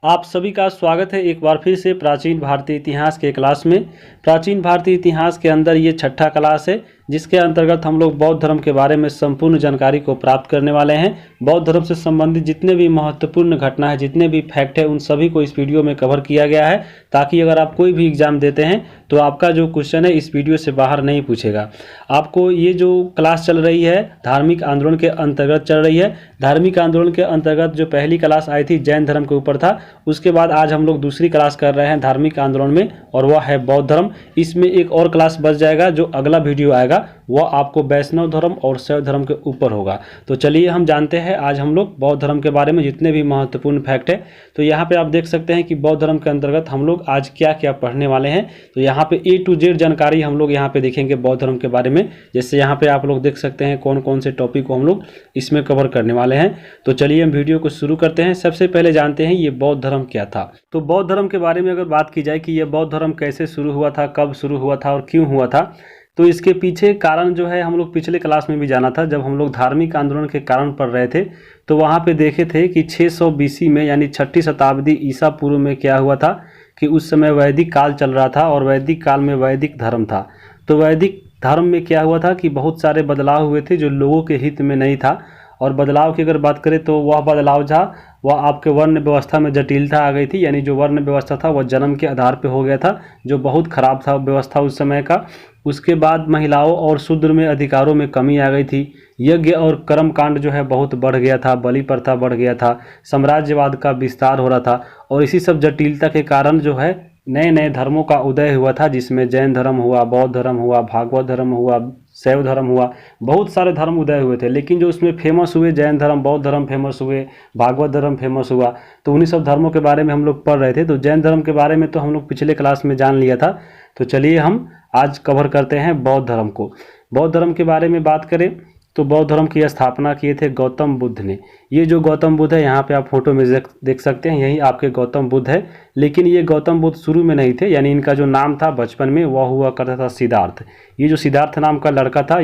आप सभी का स्वागत है एक बार फिर से प्राचीन भारतीय इतिहास के क्लास में। प्राचीन भारतीय इतिहास के अंदर ये छठा क्लास है जिसके अंतर्गत हम लोग बौद्ध धर्म के बारे में संपूर्ण जानकारी को प्राप्त करने वाले हैं। बौद्ध धर्म से संबंधित जितने भी महत्वपूर्ण घटना है, जितने भी फैक्ट है, उन सभी को इस वीडियो में कवर किया गया है ताकि अगर आप कोई भी एग्जाम देते हैं तो आपका जो क्वेश्चन है इस वीडियो से बाहर नहीं पूछेगा। आपको ये जो क्लास चल रही है धार्मिक आंदोलन के अंतर्गत चल रही है। धार्मिक आंदोलन के अंतर्गत जो पहली क्लास आई थी जैन धर्म के ऊपर था, उसके बाद आज हम लोग दूसरी क्लास कर रहे हैं धार्मिक आंदोलन में और वह है बौद्ध धर्म। इसमें एक और क्लास बच जाएगा, जो अगला वीडियो आएगा वह आपको वैष्णव धर्म और शैव धर्म के ऊपर होगा। तो चलिए हम जानते हैं आज हम लोग बौद्ध धर्म के बारे में जितने भी महत्वपूर्ण फैक्ट है। तो यहाँ पे आप देख सकते हैं कि बौद्ध धर्म के अंतर्गत हम लोग आज क्या क्या पढ़ने वाले हैं। तो यहाँ पे A to Z जानकारी हम लोग यहाँ पे देखेंगे बौद्ध धर्म के बारे में। जैसे यहाँ पे आप लोग देख सकते हैं कौन कौन से टॉपिक को हम लोग इसमें कवर करने वाले हैं। तो चलिए हम वीडियो को शुरू करते हैं। सबसे पहले जानते हैं ये बौद्ध धर्म क्या था। तो बौद्ध धर्म के बारे में अगर बात की जाए कि यह बौद्ध धर्म कैसे शुरू हुआ था, कब शुरू हुआ था और क्यों हुआ था, तो इसके पीछे कारण जो है हम लोग पिछले क्लास में भी जाना था। जब हम लोग धार्मिक आंदोलन के कारण पढ़ रहे थे तो वहाँ पे देखे थे कि 600 BC में यानी 6ठी शताब्दी ईसा पूर्व में क्या हुआ था कि उस समय वैदिक काल चल रहा था और वैदिक काल में वैदिक धर्म था। तो वैदिक धर्म में क्या हुआ था कि बहुत सारे बदलाव हुए थे जो लोगों के हित में नहीं था। और बदलाव की अगर बात करें तो वह बदलाव था वह आपके वर्ण व्यवस्था में जटिलता आ गई थी। यानी जो वर्ण व्यवस्था था वह जन्म के आधार पर हो गया था, जो बहुत खराब था व्यवस्था उस समय का। उसके बाद महिलाओं और शूद्र में अधिकारों में कमी आ गई थी। यज्ञ और कर्म कांड जो है बहुत बढ़ गया था, बलि प्रथा बढ़ गया था, साम्राज्यवाद का विस्तार हो रहा था। और इसी सब जटिलता के कारण जो है नए नए धर्मों का उदय हुआ था, जिसमें जैन धर्म हुआ, बौद्ध धर्म हुआ, भागवत धर्म हुआ, शैव धर्म हुआ, बहुत सारे धर्म उदय हुए थे। लेकिन जो उसमें फेमस हुए जैन धर्म, बौद्ध धर्म फेमस हुए, भागवत धर्म फेमस हुआ। तो उन्हीं सब धर्मों के बारे में हम लोग पढ़ रहे थे। तो जैन धर्म के बारे में तो हम लोग पिछले क्लास में जान लिया था। तो चलिए हम आज कवर करते हैं बौद्ध धर्म को। बौद्ध धर्म के बारे में बात करें तो बौद्ध धर्म की स्थापना किए थे गौतम बुद्ध ने। ये जो गौतम बुद्ध है यहाँ पे आप फोटो में देख सकते हैं, यही आपके गौतम बुद्ध है। लेकिन ये गौतम बुद्ध शुरू में नहीं थे, यानी इनका जो नाम था बचपन में वह हुआ करता था सिद्धार्थ। ये जो सिद्धार्थ नाम का लड़का था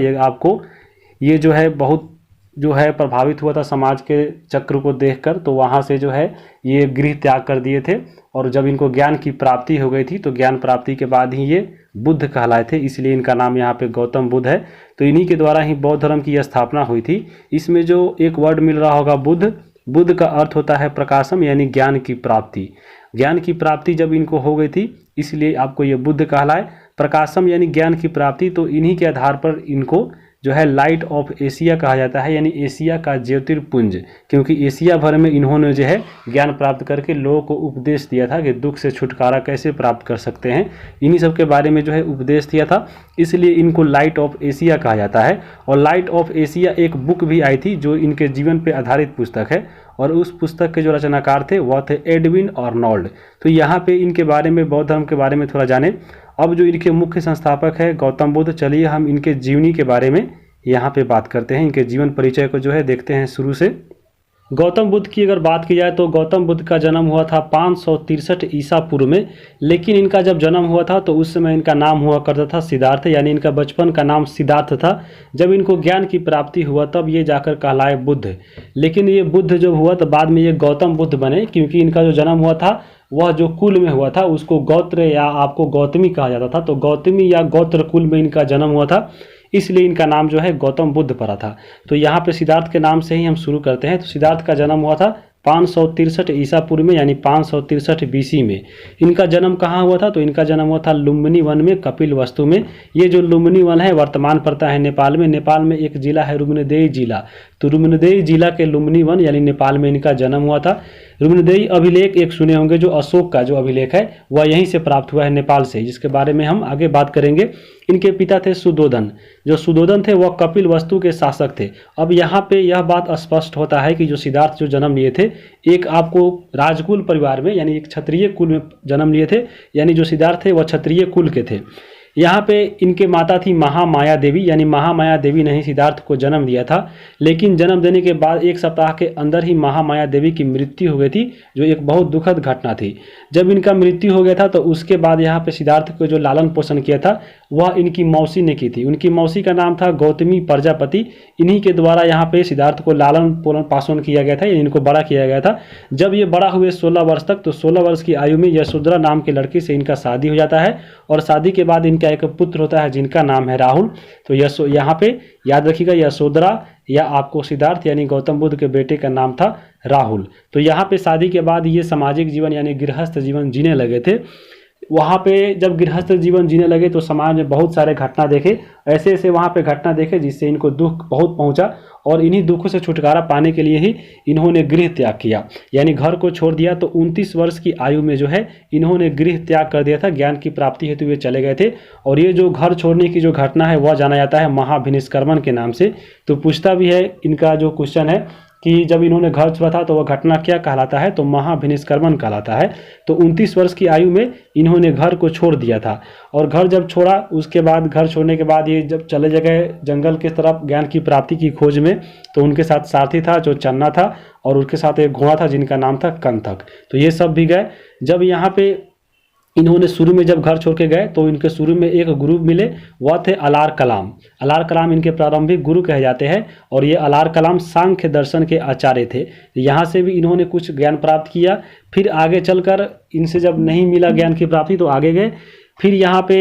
ये जो है बहुत जो है प्रभावित हुआ था समाज के चक्र को देखकर। तो वहाँ से जो है ये गृह त्याग कर दिए थे। और जब इनको ज्ञान की प्राप्ति हो गई थी तो ज्ञान प्राप्ति के बाद ही ये बुद्ध कहलाए थे, इसलिए इनका नाम यहाँ पे गौतम बुद्ध है। तो इन्हीं के द्वारा ही बौद्ध धर्म की स्थापना हुई थी। इसमें जो एक वर्ड मिल रहा होगा बुद्ध, बुद्ध का अर्थ होता है प्रकाशम, यानी ज्ञान की प्राप्ति। ज्ञान की प्राप्ति जब इनको हो गई थी इसलिए आपको ये बुद्ध कहलाए। प्रकाशम यानी ज्ञान की प्राप्ति, तो इन्हीं के आधार पर इनको जो है लाइट ऑफ एशिया कहा जाता है, यानी एशिया का ज्योतिर्पुंज। क्योंकि एशिया भर में इन्होंने जो है ज्ञान प्राप्त करके लोगों को उपदेश दिया था कि दुख से छुटकारा कैसे प्राप्त कर सकते हैं। इन्हीं सब के बारे में जो है उपदेश दिया था, इसलिए इनको लाइट ऑफ एशिया कहा जाता है। और लाइट ऑफ एशिया एक बुक भी आई थी जो इनके जीवन पर आधारित पुस्तक है। और उस पुस्तक के जो रचनाकार थे वह थे एडविन आर्नोल्ड। तो यहाँ पे इनके बारे में बौद्ध धर्म के बारे में थोड़ा जाने। अब जो इनके मुख्य संस्थापक है गौतम बुद्ध, चलिए हम इनके जीवनी के बारे में यहाँ पे बात करते हैं। इनके जीवन परिचय को जो है देखते हैं शुरू से। गौतम बुद्ध की अगर बात की जाए तो गौतम बुद्ध का जन्म हुआ था 563 ईसा पूर्व में। लेकिन इनका जब जन्म हुआ था तो उस समय इनका नाम हुआ करता था सिद्धार्थ, यानी इनका बचपन का नाम सिद्धार्थ था। जब इनको ज्ञान की प्राप्ति हुआ तब ये जाकर कहलाए बुद्ध। लेकिन ये बुद्ध जब हुआ तो बाद में ये गौतम बुद्ध बने, क्योंकि इनका जो जन्म हुआ था वह जो कुल में हुआ था उसको गोत्र या आपको गौतमी कहा जाता था। तो गौतमी या गोत्र कुल में इनका जन्म हुआ था, इसलिए इनका नाम जो है गौतम बुद्ध पड़ा था। तो यहाँ पे सिद्धार्थ के नाम से ही हम शुरू करते हैं। तो सिद्धार्थ का जन्म हुआ था 563 ईसा पूर्व में, यानी 563 BC में। इनका जन्म कहाँ हुआ था? तो इनका जन्म हुआ था लुम्बिनी वन में, कपिल वस्तु में। ये जो लुम्बिनी वन है वर्तमान पड़ता है नेपाल में। नेपाल में एक जिला है रुक्मदेही जिला। तो रुक्मदेही जिला के लुम्बिनी वन यानी नेपाल में इनका जन्म हुआ था। रुक्मदेही अभिलेख एक सुने होंगे, जो अशोक का जो अभिलेख है वह यहीं से प्राप्त हुआ है, नेपाल से, जिसके बारे में हम आगे बात करेंगे। इनके पिता थे सुदोधन। जो सुदोधन थे वह कपिल वस्तु के शासक थे। अब यहाँ पे यह बात स्पष्ट होता है कि जो सिद्धार्थ जो जन्म लिए थे एक आपको राजकुल परिवार में, यानी एक क्षत्रिय कुल में जन्म लिए थे। यानी जो सिद्धार्थ थे वह क्षत्रिय कुल के थे। यहाँ पे इनके माता थी महामाया देवी, यानी महामाया देवी ने ही सिद्धार्थ को जन्म दिया था। लेकिन जन्म देने के बाद एक सप्ताह के अंदर ही महामाया देवी की मृत्यु हो गई थी, जो एक बहुत दुखद घटना थी। जब इनका मृत्यु हो गया था तो उसके बाद यहाँ पे सिद्धार्थ को जो लालन पोषण किया था वह इनकी मौसी ने की थी। उनकी मौसी का नाम था गौतमी प्रजापति। इन्हीं के द्वारा यहाँ पे सिद्धार्थ को लालन पालन किया गया था, इनको बड़ा किया गया था। जब ये बड़ा हुए 16 वर्ष तक, तो 16 वर्ष की आयु में यशोधरा नाम के लड़की से इनका शादी हो जाता है और शादी के बाद इनका एक पुत्र होता है जिनका नाम है राहुल। तो यहाँ पे याद रखिएगा, यशोधरा या आपको सिद्धार्थ यानी गौतम बुद्ध के बेटे का नाम था राहुल। तो यहाँ पे शादी के बाद ये सामाजिक जीवन यानी गृहस्थ जीवन जीने लगे थे। वहाँ पे जब गृहस्थ जीवन जीने लगे तो समाज में बहुत सारे घटना देखे, ऐसे ऐसे वहाँ पे घटना देखे जिससे इनको दुख बहुत पहुँचा और इन्हीं दुखों से छुटकारा पाने के लिए ही इन्होंने गृह त्याग किया, यानी घर को छोड़ दिया। तो 29 वर्ष की आयु में जो है इन्होंने गृह त्याग कर दिया था, ज्ञान की प्राप्ति हेतु वे चले गए थे। और ये जो घर छोड़ने की जो घटना है वह जाना जाता है महाभिनिष्क्रमण के नाम से। तो पूछता भी है, इनका जो क्वेश्चन है कि जब इन्होंने घर छोड़ा था तो वह घटना क्या कहलाता है, तो महाभिनिष्क्रमण कहलाता है। तो 29 वर्ष की आयु में इन्होंने घर को छोड़ दिया था और घर जब छोड़ा उसके बाद, घर छोड़ने के बाद ये जब चले गए जंगल की तरफ ज्ञान की प्राप्ति की खोज में, तो उनके साथ सारथी था जो चन्ना था और उसके साथ एक घोड़ा था जिनका नाम था कंथक। तो ये सब भी गए। जब यहाँ पे इन्होंने शुरू में जब घर छोड़ के गए तो इनके शुरू में एक गुरु मिले, वह थे अलार कलाम। अलार कलाम इनके प्रारंभिक गुरु कहे जाते हैं और ये अलार कलाम सांख्य दर्शन के आचार्य थे। यहाँ से भी इन्होंने कुछ ज्ञान प्राप्त किया। फिर आगे चलकर इनसे जब नहीं मिला ज्ञान की प्राप्ति तो आगे गए। फिर यहाँ पे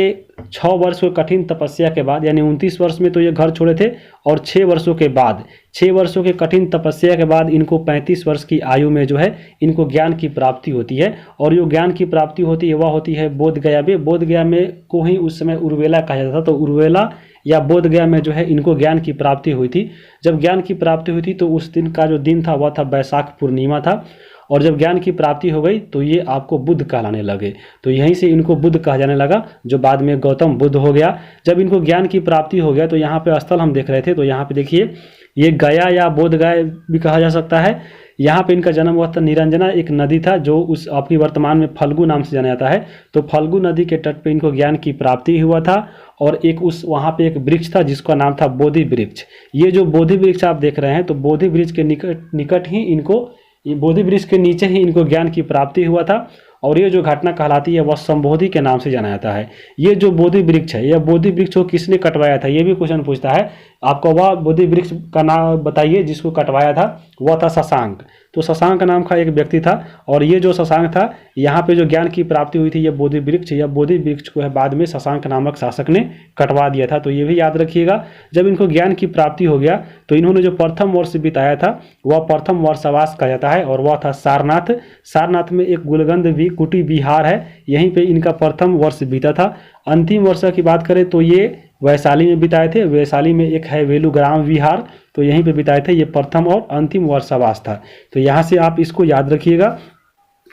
6 वर्ष की कठिन तपस्या के बाद, यानी 29 वर्ष में तो ये घर छोड़े थे और 6 वर्षों के बाद, 6 वर्षों के कठिन तपस्या के बाद इनको 35 वर्ष की आयु में जो है इनको ज्ञान की प्राप्ति होती है। और जो ज्ञान की प्राप्ति होती है वह होती है बोधगया में। बोधगया में को ही उस समय उर्वेला कहा जाता था। तो उर्वेला या बोधगया में जो है इनको ज्ञान की प्राप्ति हुई थी। जब ज्ञान की प्राप्ति हुई थी तो उस दिन का जो दिन था वह था वैशाख पूर्णिमा था। और जब ज्ञान की प्राप्ति हो गई तो ये आपको बुद्ध कहलाने लगे। तो यहीं से इनको बुद्ध कहा जाने लगा, जो बाद में गौतम बुद्ध हो गया। जब इनको ज्ञान की प्राप्ति हो गया तो यहाँ पे स्थल हम देख रहे थे, तो यहाँ पे देखिए ये गया या बोधगया भी कहा जा सकता है। यहाँ पे इनका जन्म हुआ था। निरंजना एक नदी था जो उस अपनी वर्तमान में फल्गु नाम से जाना जाता है। तो फल्गु नदी के तट पे इनको ज्ञान की प्राप्ति हुआ था और एक उस वहाँ पे एक वृक्ष था जिसका नाम था बोधि वृक्ष। ये जो बोधि वृक्ष आप देख रहे हैं, तो बोधि वृक्ष के निकट ही इनको, ये बोधि वृक्ष के नीचे ही इनको ज्ञान की प्राप्ति हुआ था। और ये जो घटना कहलाती है वह संबोधि के नाम से जाना जाता है। ये जो बोधि वृक्ष है, यह बोधि वृक्ष को किसने कटवाया था, ये भी क्वेश्चन पूछता है आपको। वह बोधि वृक्ष का नाम बताइए जिसको कटवाया था। वह था शशांक। तो शशांक नाम का एक व्यक्ति था और ये जो शशांक था, यहाँ पे जो ज्ञान की प्राप्ति हुई थी ये बोधि वृक्ष, या बोधि वृक्ष को है बाद में शशांक नामक शासक ने कटवा दिया था। तो ये भी याद रखिएगा। जब इनको ज्ञान की प्राप्ति हो गया तो इन्होंने जो प्रथम वर्ष बिताया था वह प्रथम वर्षावास कहा जाता है और वह था सारनाथ। सारनाथ में एक गुलगंध भी कुटी विहार है, यहीं पे इनका प्रथम वर्ष बीता था। अंतिम वर्ष की बात करें तो ये वैशाली में बिताए थे। वैशाली में एक है वेलुग्राम विहार, तो यहीं पे बिताए थे। ये प्रथम और अंतिम वर्षावास था। तो यहाँ से आप इसको याद रखिएगा।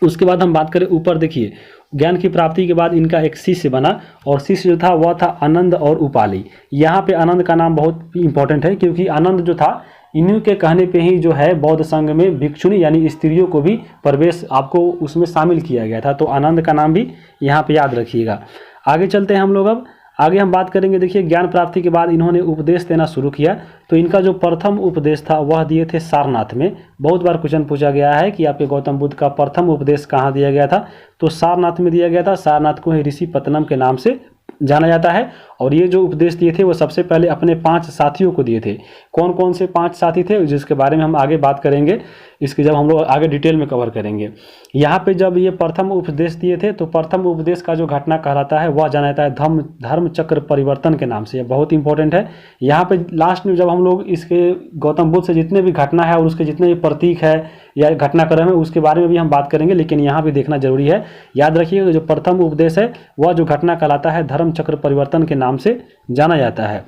उसके बाद हम बात करें ऊपर, देखिए ज्ञान की प्राप्ति के बाद इनका एक शिष्य बना और शिष्य जो था वह था आनंद और उपाली। यहाँ पे आनंद का नाम बहुत इंपॉर्टेंट है क्योंकि आनंद जो था इन्हीं के कहने पे ही जो है बौद्ध संघ में भिक्षुणी यानी स्त्रियों को भी प्रवेश आपको उसमें शामिल किया गया था। तो आनंद का नाम भी यहाँ पे याद रखिएगा। आगे चलते हैं हम लोग। अब आगे हम बात करेंगे। देखिए ज्ञान प्राप्ति के बाद इन्होंने उपदेश देना शुरू किया। तो इनका जो प्रथम उपदेश था वह दिए थे सारनाथ में। बहुत बार क्वेश्चन पूछा गया है कि आपके गौतम बुद्ध का प्रथम उपदेश कहाँ दिया गया था, तो सारनाथ में दिया गया था। सारनाथ को ही ऋषि पतनम के नाम से जाना जाता है। और ये जो उपदेश दिए थे वो सबसे पहले अपने 5 साथियों को दिए थे। कौन कौन से 5 साथी थे जिसके बारे में हम आगे बात करेंगे, इसके जब हम लोग आगे डिटेल में कवर करेंगे। यहाँ पे जब ये प्रथम उपदेश दिए थे तो प्रथम उपदेश का जो घटना कहलाता है वह जाना जाता है धर्म चक्र परिवर्तन के नाम से। यह बहुत इंपॉर्टेंट है। यहाँ पे लास्ट में जब हम लोग इसके गौतम बुद्ध से जितने भी घटना है और उसके जितने भी प्रतीक है या घटनाक्रम है उसके बारे में भी हम बात करेंगे, लेकिन यहाँ भी देखना जरूरी है। याद रखिएगा जो प्रथम उपदेश है वह जो घटना कहलाता है धर्म चक्र परिवर्तन के नाम से जाना जाता है।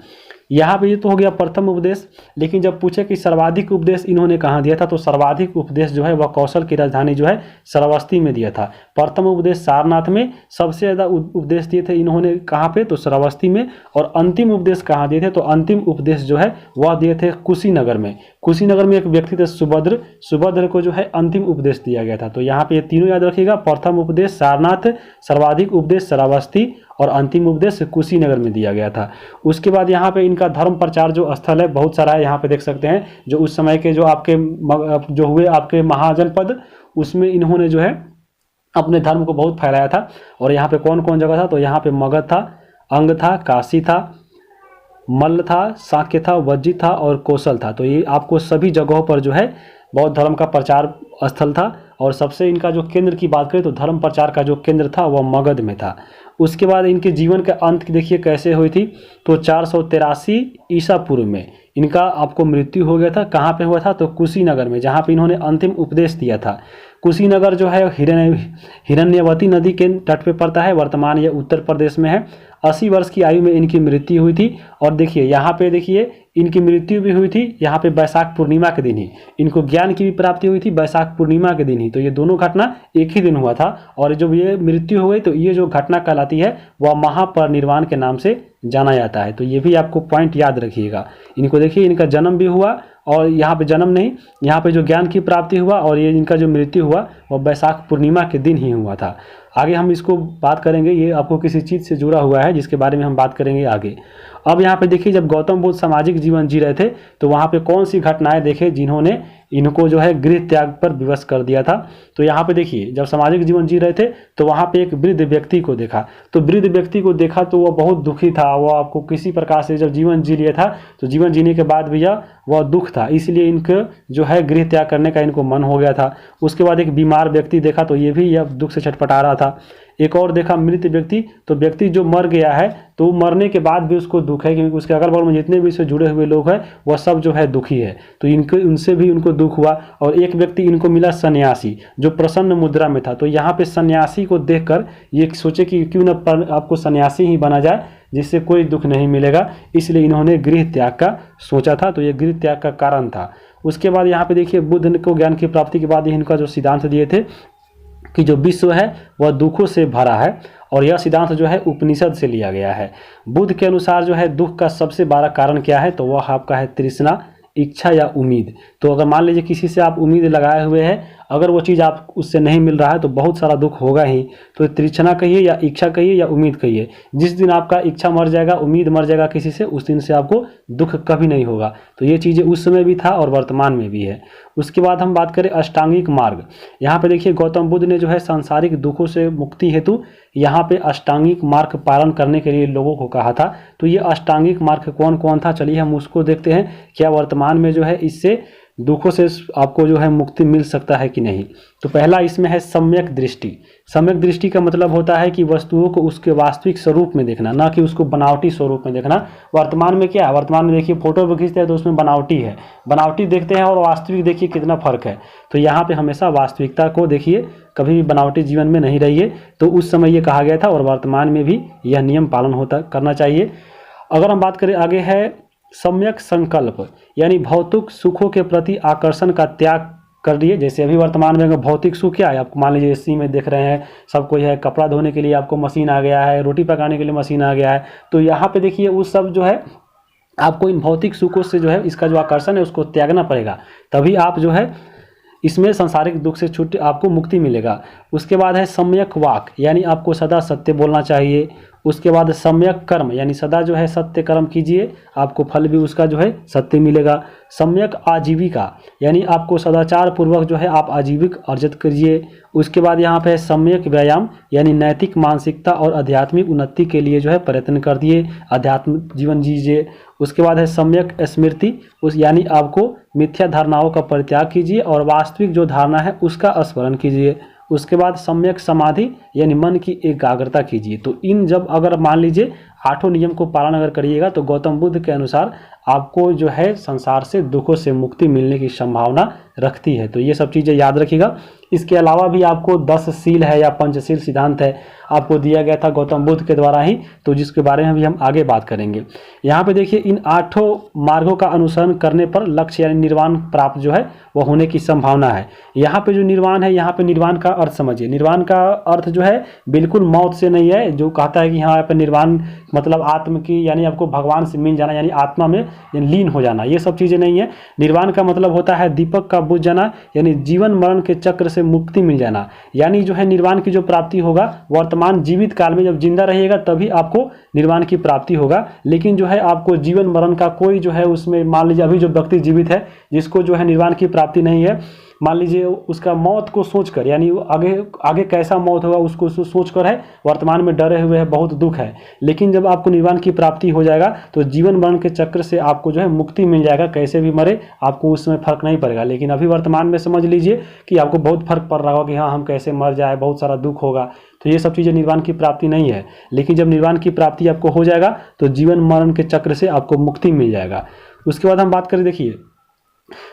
यहाँ पे ये तो हो गया प्रथम उपदेश। लेकिन जब पूछे कि सर्वाधिक उपदेश इन्होंने कहाँ दिया था, तो सर्वाधिक उपदेश जो है वह कौशल की राजधानी जो है श्रावस्ती में दिया था। प्रथम उपदेश सारनाथ में, सबसे ज़्यादा उपदेश दिए थे इन्होंने कहाँ पे, तो श्रावस्ती में। और अंतिम उपदेश कहाँ दिए थे, तो अंतिम उपदेश जो है वह दिए थे कुशीनगर में। कुशीनगर में एक व्यक्ति थे सुभद्र, सुभद्र को जो है अंतिम उपदेश दिया गया था। तो यहाँ पे ये तीनों याद रखिएगा। प्रथम उपदेश सारनाथ, सर्वाधिक उपदेश श्रावस्ती और अंतिम उपदेश कुशीनगर में दिया गया था। उसके बाद यहाँ पे इनका धर्म प्रचार जो स्थल है बहुत सारा है, यहाँ पे देख सकते हैं। जो उस समय के जो आपके जो हुए आपके महाजनपद, उसमें इन्होंने जो है अपने धर्म को बहुत फैलाया था। और यहाँ पे कौन कौन जगह था, तो यहाँ पे मगध था, अंग था, काशी था, मल्ल था, साक्य था, वज्जी था और कौशल था। तो ये आपको सभी जगहों पर जो है बौद्ध धर्म का प्रचार स्थल था। और सबसे इनका जो केंद्र की बात करें तो धर्म प्रचार का जो केंद्र था वह मगध में था। उसके बाद इनके जीवन के अंत की देखिए कैसे हुई थी। तो 483 ईसा पूर्व में इनका आपको मृत्यु हो गया था। कहाँ पे हुआ था? तो कुशीनगर में, जहाँ पे इन्होंने अंतिम उपदेश दिया था। कुशीनगर जो है हिरण्यवती नदी के तट पे पड़ता है, वर्तमान ये उत्तर प्रदेश में है। 80 वर्ष की आयु में इनकी मृत्यु हुई थी। और देखिए यहाँ पे देखिए इनकी मृत्यु भी हुई थी यहाँ पे वैशाख पूर्णिमा के दिन ही। इनको ज्ञान की भी प्राप्ति हुई थी वैशाख पूर्णिमा के दिन ही। तो ये दोनों घटना एक ही दिन हुआ था। और जब ये मृत्यु हो गई तो ये जो घटना कहलाती है वह महापरिनिर्वाण के नाम से जाना जाता है। तो ये भी आपको पॉइंट याद रखिएगा। इनको देखिए इनका जन्म भी हुआ और यहाँ पे जन्म नहीं, यहाँ पे जो ज्ञान की प्राप्ति हुआ और ये इनका जो मृत्यु हुआ वह वैशाख पूर्णिमा के दिन ही हुआ था। आगे हम इसको बात करेंगे, ये आपको किसी चीज़ से जुड़ा हुआ है जिसके बारे में हम बात करेंगे आगे। अब यहाँ पे देखिए जब गौतम बुद्ध सामाजिक जीवन जी रहे थे तो वहाँ पे कौन सी घटनाएं देखे जिन्होंने इनको जो है गृह त्याग पर विवश कर दिया था। तो यहाँ पे देखिए जब सामाजिक जीवन जी रहे थे तो वहाँ पे एक वृद्ध व्यक्ति को देखा। तो वृद्ध व्यक्ति को देखा तो वह बहुत दुखी था। वह आपको किसी प्रकार से जब जीवन जी लिया था तो जीवन जीने के बाद भी वह दुख था, इसलिए इनको जो है गृह त्याग करने का इनको मन हो गया था। उसके बाद एक बीमार व्यक्ति देखा तो ये भी यह दुख से छटपटा रहा था। एक और देखा मृत व्यक्ति, तो व्यक्ति जो मर गया है तो मरने के बाद भी उसको दुख है क्योंकि उसके अगल बगल में जितने भी इससे जुड़े हुए लोग हैं वह सब जो है दुखी है। तो इनको उनसे भी उनको दुख हुआ। और एक व्यक्ति इनको मिला सन्यासी जो प्रसन्न मुद्रा में था। तो यहाँ पे सन्यासी को देखकर ये सोचे कि क्यों न आपको सन्यासी ही बना जाए जिससे कोई दुख नहीं मिलेगा, इसलिए इन्होंने गृह त्याग का सोचा था। तो ये गृह त्याग का कारण था। उसके बाद यहाँ पे देखिए बुद्ध को ज्ञान की प्राप्ति के बाद इनका जो सिद्धांत दिए थे कि जो विश्व है वह दुखों से भरा है। और यह सिद्धांत जो है उपनिषद से लिया गया है। बुद्ध के अनुसार जो है दुख का सबसे बड़ा कारण क्या है? तो वह आपका है तृष्णा, इच्छा या उम्मीद। तो अगर मान लीजिए किसी से आप उम्मीद लगाए हुए हैं, अगर वो चीज़ आप उससे नहीं मिल रहा है तो बहुत सारा दुख होगा ही। तो तृष्णा कहिए या इच्छा कहिए या उम्मीद कहिए, जिस दिन आपका इच्छा मर जाएगा, उम्मीद मर जाएगा किसी से, उस दिन से आपको दुख कभी नहीं होगा। तो ये चीज़ें उस समय भी था और वर्तमान में भी है। उसके बाद हम बात करें अष्टांगिक मार्ग। यहाँ पे देखिए गौतम बुद्ध ने जो है सांसारिक दुखों से मुक्ति हेतु यहाँ पे अष्टांगिक मार्ग पालन करने के लिए लोगों को कहा था। तो ये अष्टांगिक मार्ग कौन कौन था, चलिए हम उसको देखते हैं। क्या वर्तमान में जो है इससे दुखों से आपको जो है मुक्ति मिल सकता है कि नहीं। तो पहला इसमें है सम्यक दृष्टि। सम्यक दृष्टि का मतलब होता है कि वस्तुओं को उसके वास्तविक स्वरूप में देखना, ना कि उसको बनावटी स्वरूप में देखना। वर्तमान में क्या है, वर्तमान में देखिए फोटो भी खींचते हैं तो उसमें बनावटी है, बनावटी देखते हैं और वास्तविक देखिए कितना फर्क है। तो यहाँ पे हमेशा वास्तविकता को देखिए, कभी भी बनावटी जीवन में नहीं रहिए। तो उस समय ये कहा गया था और वर्तमान में भी यह नियम पालन करना चाहिए। अगर हम बात करें आगे है सम्यक संकल्प, यानी भौतिक सुखों के प्रति आकर्षण का त्याग कर दिए। जैसे अभी वर्तमान में भौतिक सुख क्या है, आपको मान लीजिए एसी में देख रहे हैं सब कोई है, कपड़ा धोने के लिए आपको मशीन आ गया है, रोटी पकाने के लिए मशीन आ गया है। तो यहाँ पे देखिए उस सब जो है आपको इन भौतिक सुखों से जो है इसका जो आकर्षण है उसको त्यागना पड़ेगा, तभी आप जो है इसमें सांसारिक दुख से छूट आपको मुक्ति मिलेगा। उसके बाद है सम्यक वाक, यानी आपको सदा सत्य बोलना चाहिए। उसके बाद सम्यक कर्म, यानी सदा जो है सत्य कर्म कीजिए, आपको फल भी उसका जो है सत्य मिलेगा। सम्यक आजीविका, यानी आपको सदाचार पूर्वक जो है आप आजीविक अर्जित करिए। उसके बाद यहाँ पे है सम्यक व्यायाम, यानी नैतिक मानसिकता और आध्यात्मिक उन्नति के लिए जो है प्रयत्न कर दिए, आध्यात्मिक जीवन जीजिए। उसके बाद है सम्यक स्मृति, यानी आपको मिथ्या धारणाओं का परित्याग कीजिए और वास्तविक जो धारणा है उसका स्मरण कीजिए। उसके बाद सम्यक समाधि, यानी मन की एकाग्रता कीजिए। तो इन जब अगर मान लीजिए 8 नियम को पालन अगर करिएगा तो गौतम बुद्ध के अनुसार आपको जो है संसार से दुखों से मुक्ति मिलने की संभावना रखती है। तो ये सब चीज़ें याद रखिएगा। इसके अलावा भी आपको 10 शील है या पंचशील सिद्धांत है आपको दिया गया था गौतम बुद्ध के द्वारा ही, तो जिसके बारे में भी हम आगे बात करेंगे। यहाँ पे देखिए इन 8 मार्गों का अनुसरण करने पर लक्ष्य यानी निर्वाण प्राप्त जो है वह होने की संभावना है। यहाँ पे जो निर्वाण है, यहाँ पे निर्वाण का अर्थ समझिए। निर्वाण का अर्थ जो है बिल्कुल मौत से नहीं है, जो कहता है कि यहाँ पे निर्वाण मतलब आत्म की, यानी आपको भगवान से मिल जाना, यानी आत्मा में लीन हो जाना, ये सब चीज़ें नहीं है। निर्वाण का मतलब होता है दीपक का बुझ जाना, यानी जीवन मरण के चक्र से मुक्ति मिल जाना। यानी जो है निर्वाण की जो प्राप्ति होगा वर्तमान जीवित काल में, जब जिंदा रहिएगा तभी आपको निर्वाण की प्राप्ति होगा। लेकिन जो है आपको जीवन मरण का कोई जो है उसमें, मान लीजिए अभी जो व्यक्ति जीवित है जिसको जो है निर्वाण की प्राप्ति नहीं है, मान लीजिए उसका मौत को सोचकर, यानी आगे आगे कैसा मौत होगा उसको सोचकर है, वर्तमान में डरे हुए है, बहुत दुख है। लेकिन जब आपको निर्वाण की प्राप्ति हो जाएगा तो जीवन मरण के चक्र से आपको जो है मुक्ति मिल जाएगा। कैसे भी मरे आपको उस समय फर्क नहीं पड़ेगा। लेकिन अभी वर्तमान में समझ लीजिए कि आपको बहुत फर्क पड़ रहा होगा कि हाँ हम कैसे मर जाए, बहुत सारा दुख होगा। तो ये सब चीज़ें निर्वाण की प्राप्ति नहीं है। लेकिन जब निर्वाण की प्राप्ति आपको हो जाएगा तो जीवन मरण के चक्र से आपको मुक्ति मिल जाएगा। उसके बाद हम बात करें, देखिए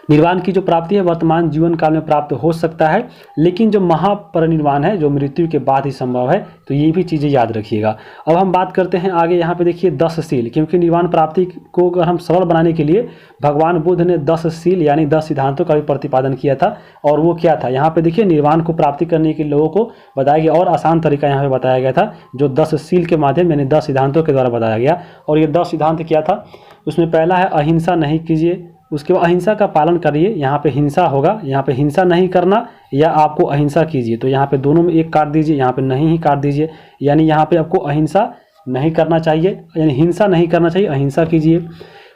निर्वाण की जो प्राप्ति है वर्तमान जीवन काल में प्राप्त हो सकता है, लेकिन जो महापरिनिर्वाण है जो मृत्यु के बाद ही संभव है। तो ये भी चीज़ें याद रखिएगा। अब हम बात करते हैं आगे, यहाँ पे देखिए 10 सील, क्योंकि निर्वाण प्राप्ति को अगर हम सरल बनाने के लिए भगवान बुद्ध ने 10 सील यानी 10 सिद्धांतों का भी प्रतिपादन किया था। और वो क्या था, यहाँ पे देखिए निर्वाण को प्राप्ति करने के लोगों को बताया गया और आसान तरीका यहाँ पे बताया गया था, जो 10 सील के माध्यम यानी 10 सिद्धांतों के द्वारा बताया गया। और ये 10 सिद्धांत क्या था, उसमें पहला है अहिंसा नहीं कीजिए, उसके बाद अहिंसा का पालन करिए। यहाँ पे हिंसा होगा, यहाँ पे हिंसा नहीं करना या आपको अहिंसा कीजिए, तो यहाँ पे दोनों में एक काट दीजिए, यहाँ पे नहीं ही काट दीजिए। यानी यहाँ पे आपको अहिंसा नहीं करना चाहिए, यानी हिंसा नहीं करना चाहिए, अहिंसा कीजिए।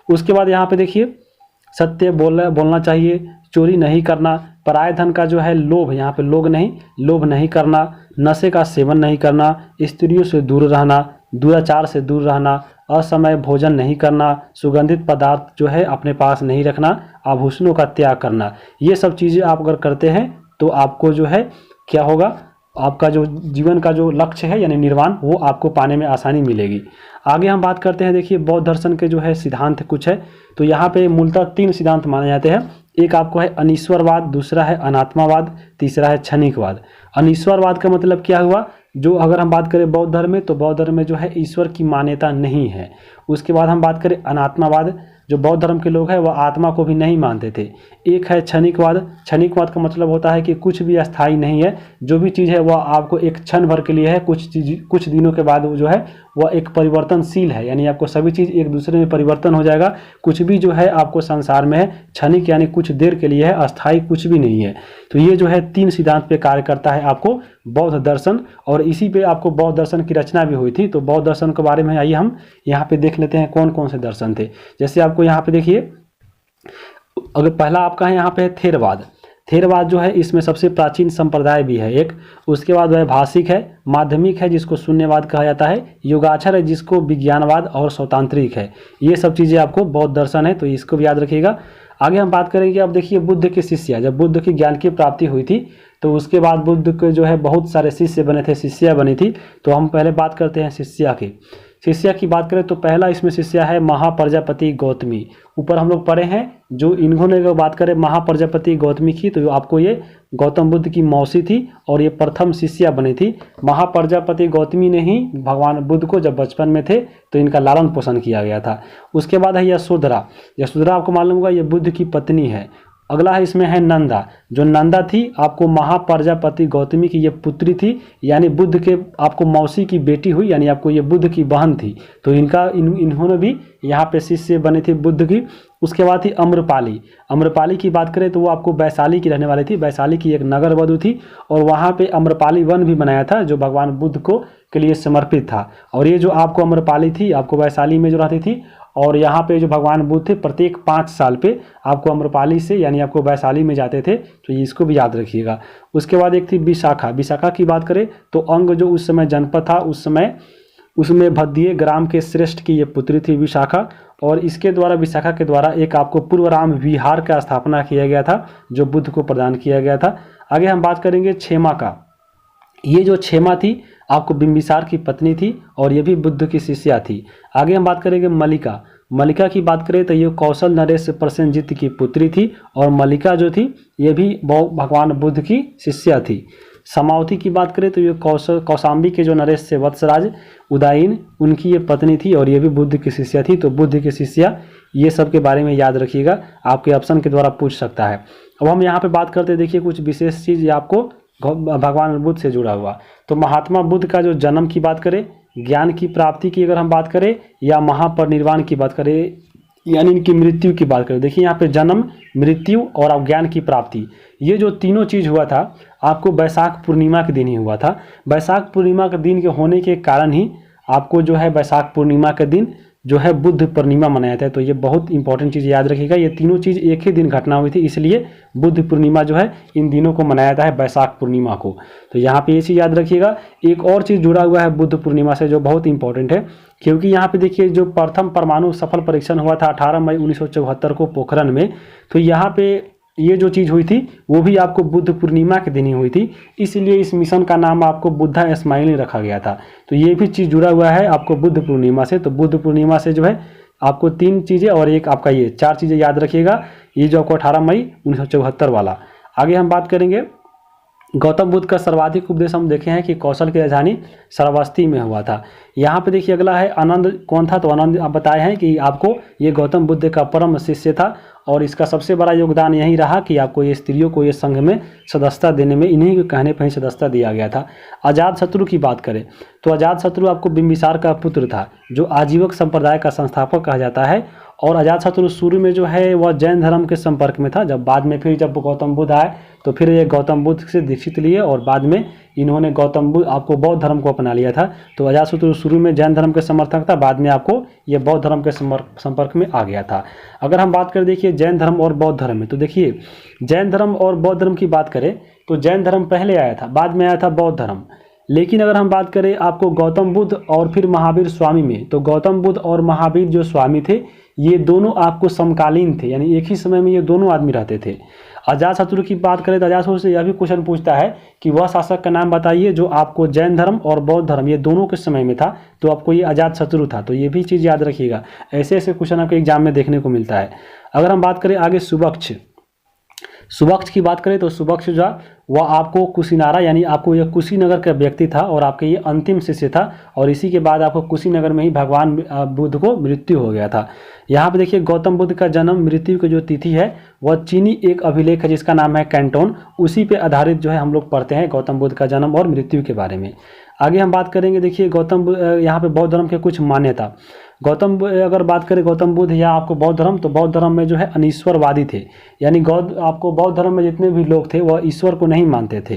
उसके बाद यहाँ पे देखिए सत्य बोलना चाहिए, चोरी नहीं करना, पराये धन का जो है लोभ, यहाँ पे लोभ नहीं करना, नशे का सेवन नहीं करना, स्त्रियों से दूर रहना, दुराचार से दूर रहना, असमय भोजन नहीं करना, सुगंधित पदार्थ जो है अपने पास नहीं रखना, आभूषणों का त्याग करना। ये सब चीज़ें आप अगर करते हैं तो आपको जो है क्या होगा, आपका जो जीवन का जो लक्ष्य है यानी निर्वाण वो आपको पाने में आसानी मिलेगी। आगे हम बात करते हैं, देखिए बौद्ध दर्शन के जो है सिद्धांत कुछ है। तो यहाँ पे मूलतः 3 सिद्धांत माने जाते हैं। एक आपको है अनीश्वरवाद, दूसरा है अनात्मावाद, तीसरा है क्षणिकवाद। अनीश्वरवाद का मतलब क्या हुआ, जो अगर हम बात करें बौद्ध धर्म में तो बौद्ध धर्म में जो है ईश्वर की मान्यता नहीं है। उसके बाद हम बात करें अनात्मावाद, जो बौद्ध धर्म के लोग हैं वह आत्मा को भी नहीं मानते थे। एक है क्षणिकवाद, क्षणिकवाद का मतलब होता है कि कुछ भी अस्थायी नहीं है, जो भी चीज़ है वह आपको एक क्षण भर के लिए है, कुछ दिनों के बाद वो जो है वह एक परिवर्तनशील है, यानी आपको सभी चीज़ एक दूसरे में परिवर्तन हो जाएगा। कुछ भी जो है आपको संसार में है क्षणिक यानी कुछ देर के लिए है, अस्थायी कुछ भी नहीं है। तो ये जो है 3 सिद्धांत पे कार्य करता है आपको बौद्ध दर्शन, और इसी पे आपको बौद्ध दर्शन की रचना भी हुई थी। तो बौद्ध दर्शन के बारे में आइए हम यहाँ पे देख लेते हैं कौन कौन से दर्शन थे। जैसे आपको यहाँ पे देखिए, अगर पहला आपका है यहाँ पे थेरवाद। थेरवाद जो है इसमें सबसे प्राचीन संप्रदाय भी है एक। उसके बाद वह भाषिक है, माध्यमिक है जिसको शून्यवाद कहा जाता है, योगाक्षर है जिसको विज्ञानवाद और स्वतांत्रिक है। ये सब चीज़ें आपको बौद्ध दर्शन है, तो इसको भी याद रखिएगा। आगे हम बात करेंगे, अब देखिए बुद्ध के शिष्य, जब बुद्ध की ज्ञान की प्राप्ति हुई थी तो उसके बाद बुद्ध के जो है बहुत सारे शिष्य बने थे, शिष्या बनी थी। तो हम पहले बात करते हैं शिष्या की। शिष्या की बात करें तो पहला इसमें शिष्या है महाप्रजापति गौतमी। ऊपर हम लोग पढ़े हैं, जो इन्होंने अगर बात करें महाप्रजापति गौतमी की तो आपको ये गौतम बुद्ध की मौसी थी और ये प्रथम शिष्या बनी थी। महाप्रजापति गौतमी ने ही भगवान बुद्ध को जब बचपन में थे तो इनका लालन पोषण किया गया था। उसके बाद है यशोधरा। यशोधरा आपको मालूम होगा ये बुद्ध की पत्नी है। अगला है इसमें है नंदा। जो नंदा थी आपको महाप्रजापति गौतमी की ये पुत्री थी, यानी बुद्ध के आपको मौसी की बेटी हुई, यानी आपको ये बुद्ध की बहन थी। तो इन्होंने भी यहाँ पे शिष्य बने थे बुद्ध की। उसके बाद थी अम्रपाली। अम्रपाली की बात करें तो वो आपको वैशाली की रहने वाली थी। वैशाली की एक नगर वधु थी और वहाँ पे अम्रपाली वन भी बनाया था जो भगवान बुद्ध को के लिए समर्पित था। और ये जो आपको अम्रपाली थी आपको वैशाली में जो रहती थी, और यहाँ पे जो भगवान बुद्ध थे प्रत्येक 5 साल पे आपको अम्रपाली से यानी आपको वैशाली में जाते थे। तो ये इसको भी याद रखिएगा। उसके बाद एक थी विशाखा। विशाखा की बात करें तो अंग जो उस समय जनपद था उस समय उसमें भद्दिये ग्राम के श्रेष्ठ की ये पुत्री थी विशाखा। और इसके द्वारा विशाखा के द्वारा एक आपको पूर्वराम विहार का स्थापना किया गया था जो बुद्ध को प्रदान किया गया था। आगे हम बात करेंगे क्षेमा का। ये जो क्षेमा थी आपको बिंबिसार की पत्नी थी और ये भी बुद्ध की शिष्या थी। आगे हम बात करेंगे मल्लिका। मल्लिका की बात करें तो ये कौशल नरेश प्रसेनजीत की पुत्री थी और मल्लिका जो थी ये भी भगवान बुद्ध की शिष्या थी। समावती की बात करें तो ये कौशाम्बी के जो नरेश से वत्सराज उदायीन उनकी ये पत्नी थी और ये भी बुद्ध की शिष्या थी। तो बुद्ध की शिष्या ये सब के बारे में याद रखिएगा, आपके ऑप्शन के द्वारा पूछ सकता है। अब हम यहाँ पे बात करते हैं, देखिए कुछ विशेष चीज़ ये आपको भगवान बुद्ध से जुड़ा हुआ। तो महात्मा बुद्ध का जो जन्म की बात करें, ज्ञान की प्राप्ति की अगर हम बात करें या महापरिनिर्वाण की बात करें यानी इनकी मृत्यु की बात करें, देखिए यहाँ पे जन्म, मृत्यु और अब ज्ञान की प्राप्ति, ये जो तीनों चीज़ हुआ था आपको वैशाख पूर्णिमा के दिन ही हुआ था। वैशाख पूर्णिमा के दिन के होने के कारण ही आपको जो है वैशाख पूर्णिमा के दिन जो है बुद्ध पूर्णिमा मनाया जाता है। तो ये बहुत इंपॉर्टेंट चीज़ याद रखिएगा, ये तीनों चीज़ एक ही दिन घटना हुई थी, इसलिए बुद्ध पूर्णिमा जो है इन दिनों को मनाया जाता है, बैसाख पूर्णिमा को। तो यहाँ पे ये चीज़ याद रखिएगा। एक और चीज़ जुड़ा हुआ है बुद्ध पूर्णिमा से जो बहुत इंपॉर्टेंट है, क्योंकि यहाँ पे देखिए जो प्रथम परमाणु सफल परीक्षण हुआ था 18 मई 1974 को पोखरण में, तो यहाँ पे ये जो चीज़ हुई थी वो भी आपको बुद्ध पूर्णिमा के दिन ही हुई थी, इसलिए इस मिशन का नाम आपको बुद्धा स्माइलिंग रखा गया था। तो ये भी चीज़ जुड़ा हुआ है आपको बुद्ध पूर्णिमा से। तो बुद्ध पूर्णिमा से जो है आपको 3 चीज़ें और एक आपका ये 4 चीज़ें याद रखिएगा, ये जो आपको 18 मई 1974 वाला। आगे हम बात करेंगे गौतम बुद्ध का सर्वाधिक उपदेश हम देखे हैं कि कौशल की राजधानी श्रावस्ती में हुआ था। यहाँ पे देखिए अगला है आनंद कौन था, तो आनंद आप बताए हैं कि आपको ये गौतम बुद्ध का परम शिष्य था और इसका सबसे बड़ा योगदान यही रहा कि आपको ये स्त्रियों को ये संघ में सदस्यता देने में, इन्हीं के कहने पर ही सदस्यता दिया गया था। अजातशत्रु की बात करें तो अजातशत्रु आपको बिंबिसार का पुत्र था, जो आजीवक संप्रदाय का संस्थापक कहा जाता है। और अजातशत्रु शुरू में जो है वह जैन धर्म के संपर्क में था, जब बाद में फिर जब गौतम बुद्ध आए तो फिर ये गौतम बुद्ध से दीक्षित लिए और बाद में इन्होंने गौतम बुद्ध आपको बौद्ध धर्म को अपना लिया था। तो अजातशत्रु शुरू में जैन धर्म के समर्थक था, बाद में आपको ये बौद्ध धर्म के संपर्क में आ गया था। अगर हम बात करें देखिए जैन धर्म और बौद्ध धर्म में, तो देखिए जैन धर्म और बौद्ध धर्म की बात करें तो जैन धर्म पहले आया था, बाद में आया था बौद्ध धर्म। लेकिन अगर हम बात करें आपको गौतम बुद्ध और फिर महावीर स्वामी में, तो गौतम बुद्ध और महावीर जो स्वामी थे ये दोनों आपको समकालीन थे, यानी एक ही समय में ये दोनों आदमी रहते थे। अजातशत्रु की बात करें तो अजातशत्रु से यह भी क्वेश्चन पूछता है कि वह शासक का नाम बताइए जो आपको जैन धर्म और बौद्ध धर्म ये दोनों के समय में था, तो आपको ये अजातशत्रु था। तो ये भी चीज़ याद रखिएगा, ऐसे ऐसे क्वेश्चन आपके एग्जाम में देखने को मिलता है। अगर हम बात करें आगे सुबक्ष की बात करें तो सुबक्ष जो वह आपको कुशीनारा, यानी आपको यह कुशीनगर का व्यक्ति था और आपके ये अंतिम शिष्य था, और इसी के बाद आपको कुशीनगर में ही भगवान बुद्ध को मृत्यु हो गया था। यहाँ पे देखिए गौतम बुद्ध का जन्म मृत्यु की जो तिथि है वह चीनी एक अभिलेख है जिसका नाम है कैंटोन, उसी पे आधारित जो है हम लोग पढ़ते हैं गौतम बुद्ध का जन्म और मृत्यु के बारे में। आगे हम बात करेंगे देखिए गौतम यहाँ पे बौद्ध धर्म के कुछ मान्यता। अगर बात करें गौतम बुद्ध या आपको बौद्ध धर्म, तो बौद्ध धर्म में जो है अनीश्वरवादी थे, यानी आपको बौद्ध धर्म में जितने भी लोग थे वह ईश्वर को नहीं मानते थे।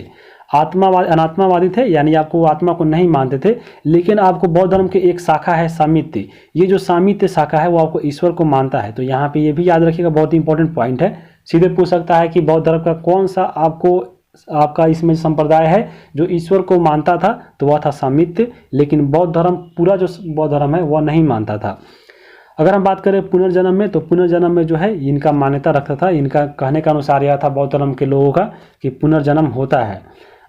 अनात्मावादी थे, यानी आपको आत्मा को नहीं मानते थे। लेकिन आपको बौद्ध धर्म के एक शाखा है सामित्य, ये जो सामित्य शाखा है वो आपको ईश्वर को मानता है। तो यहाँ पे ये भी याद रखिएगा, बहुत इंपॉर्टेंट पॉइंट है। सीधे पूछ सकता है कि बौद्ध धर्म का कौन सा आपका इसमें संप्रदाय है जो ईश्वर को मानता था, तो वह था सामित्य। लेकिन बौद्ध धर्म पूरा जो बौद्ध धर्म है वह नहीं मानता था। अगर हम बात करें पुनर्जन्म में, तो पुनर्जन्म में जो है इनका मान्यता रखता था, इनका कहने का अनुसार यह था बौद्ध धर्म के लोगों का कि पुनर्जन्म होता है।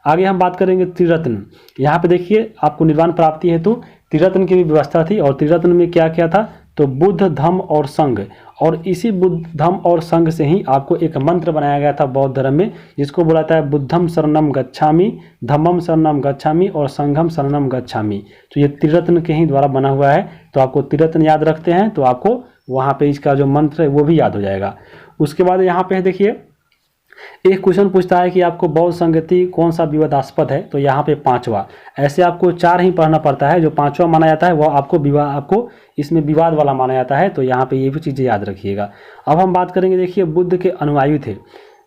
आगे हम बात करेंगे त्रिरत्न। यहाँ पे देखिए आपको निर्वाण प्राप्ति हेतु त्रिरत्न की भी व्यवस्था थी, और त्रिरत्न में क्या क्या था, तो बुद्ध धम्म और संघ, और इसी बुद्ध धम्म और संघ से ही आपको एक मंत्र बनाया गया था बौद्ध धर्म में, जिसको बुलाता है बुद्धम शरणम गच्छामि, धम्मम शरणम गच्छामि और संघम शरणम गच्छामि। तो ये त्रिरत्न के ही द्वारा बना हुआ है। तो आपको त्रिरत्न याद रखते हैं तो आपको वहाँ पे इसका जो मंत्र है वो भी याद हो जाएगा। उसके बाद यहाँ पे देखिए एक क्वेश्चन पूछता है कि आपको बौद्ध संगति कौन सा विवादास्पद है, तो यहाँ पे 5वां, ऐसे आपको 4 ही पढ़ना पड़ता है। जो 5वां माना जाता है वह आपको इसमें विवाद वाला माना जाता है। तो यहाँ पे ये भी चीज़ें याद रखिएगा। अब हम बात करेंगे देखिए बुद्ध के अनुयायी थे।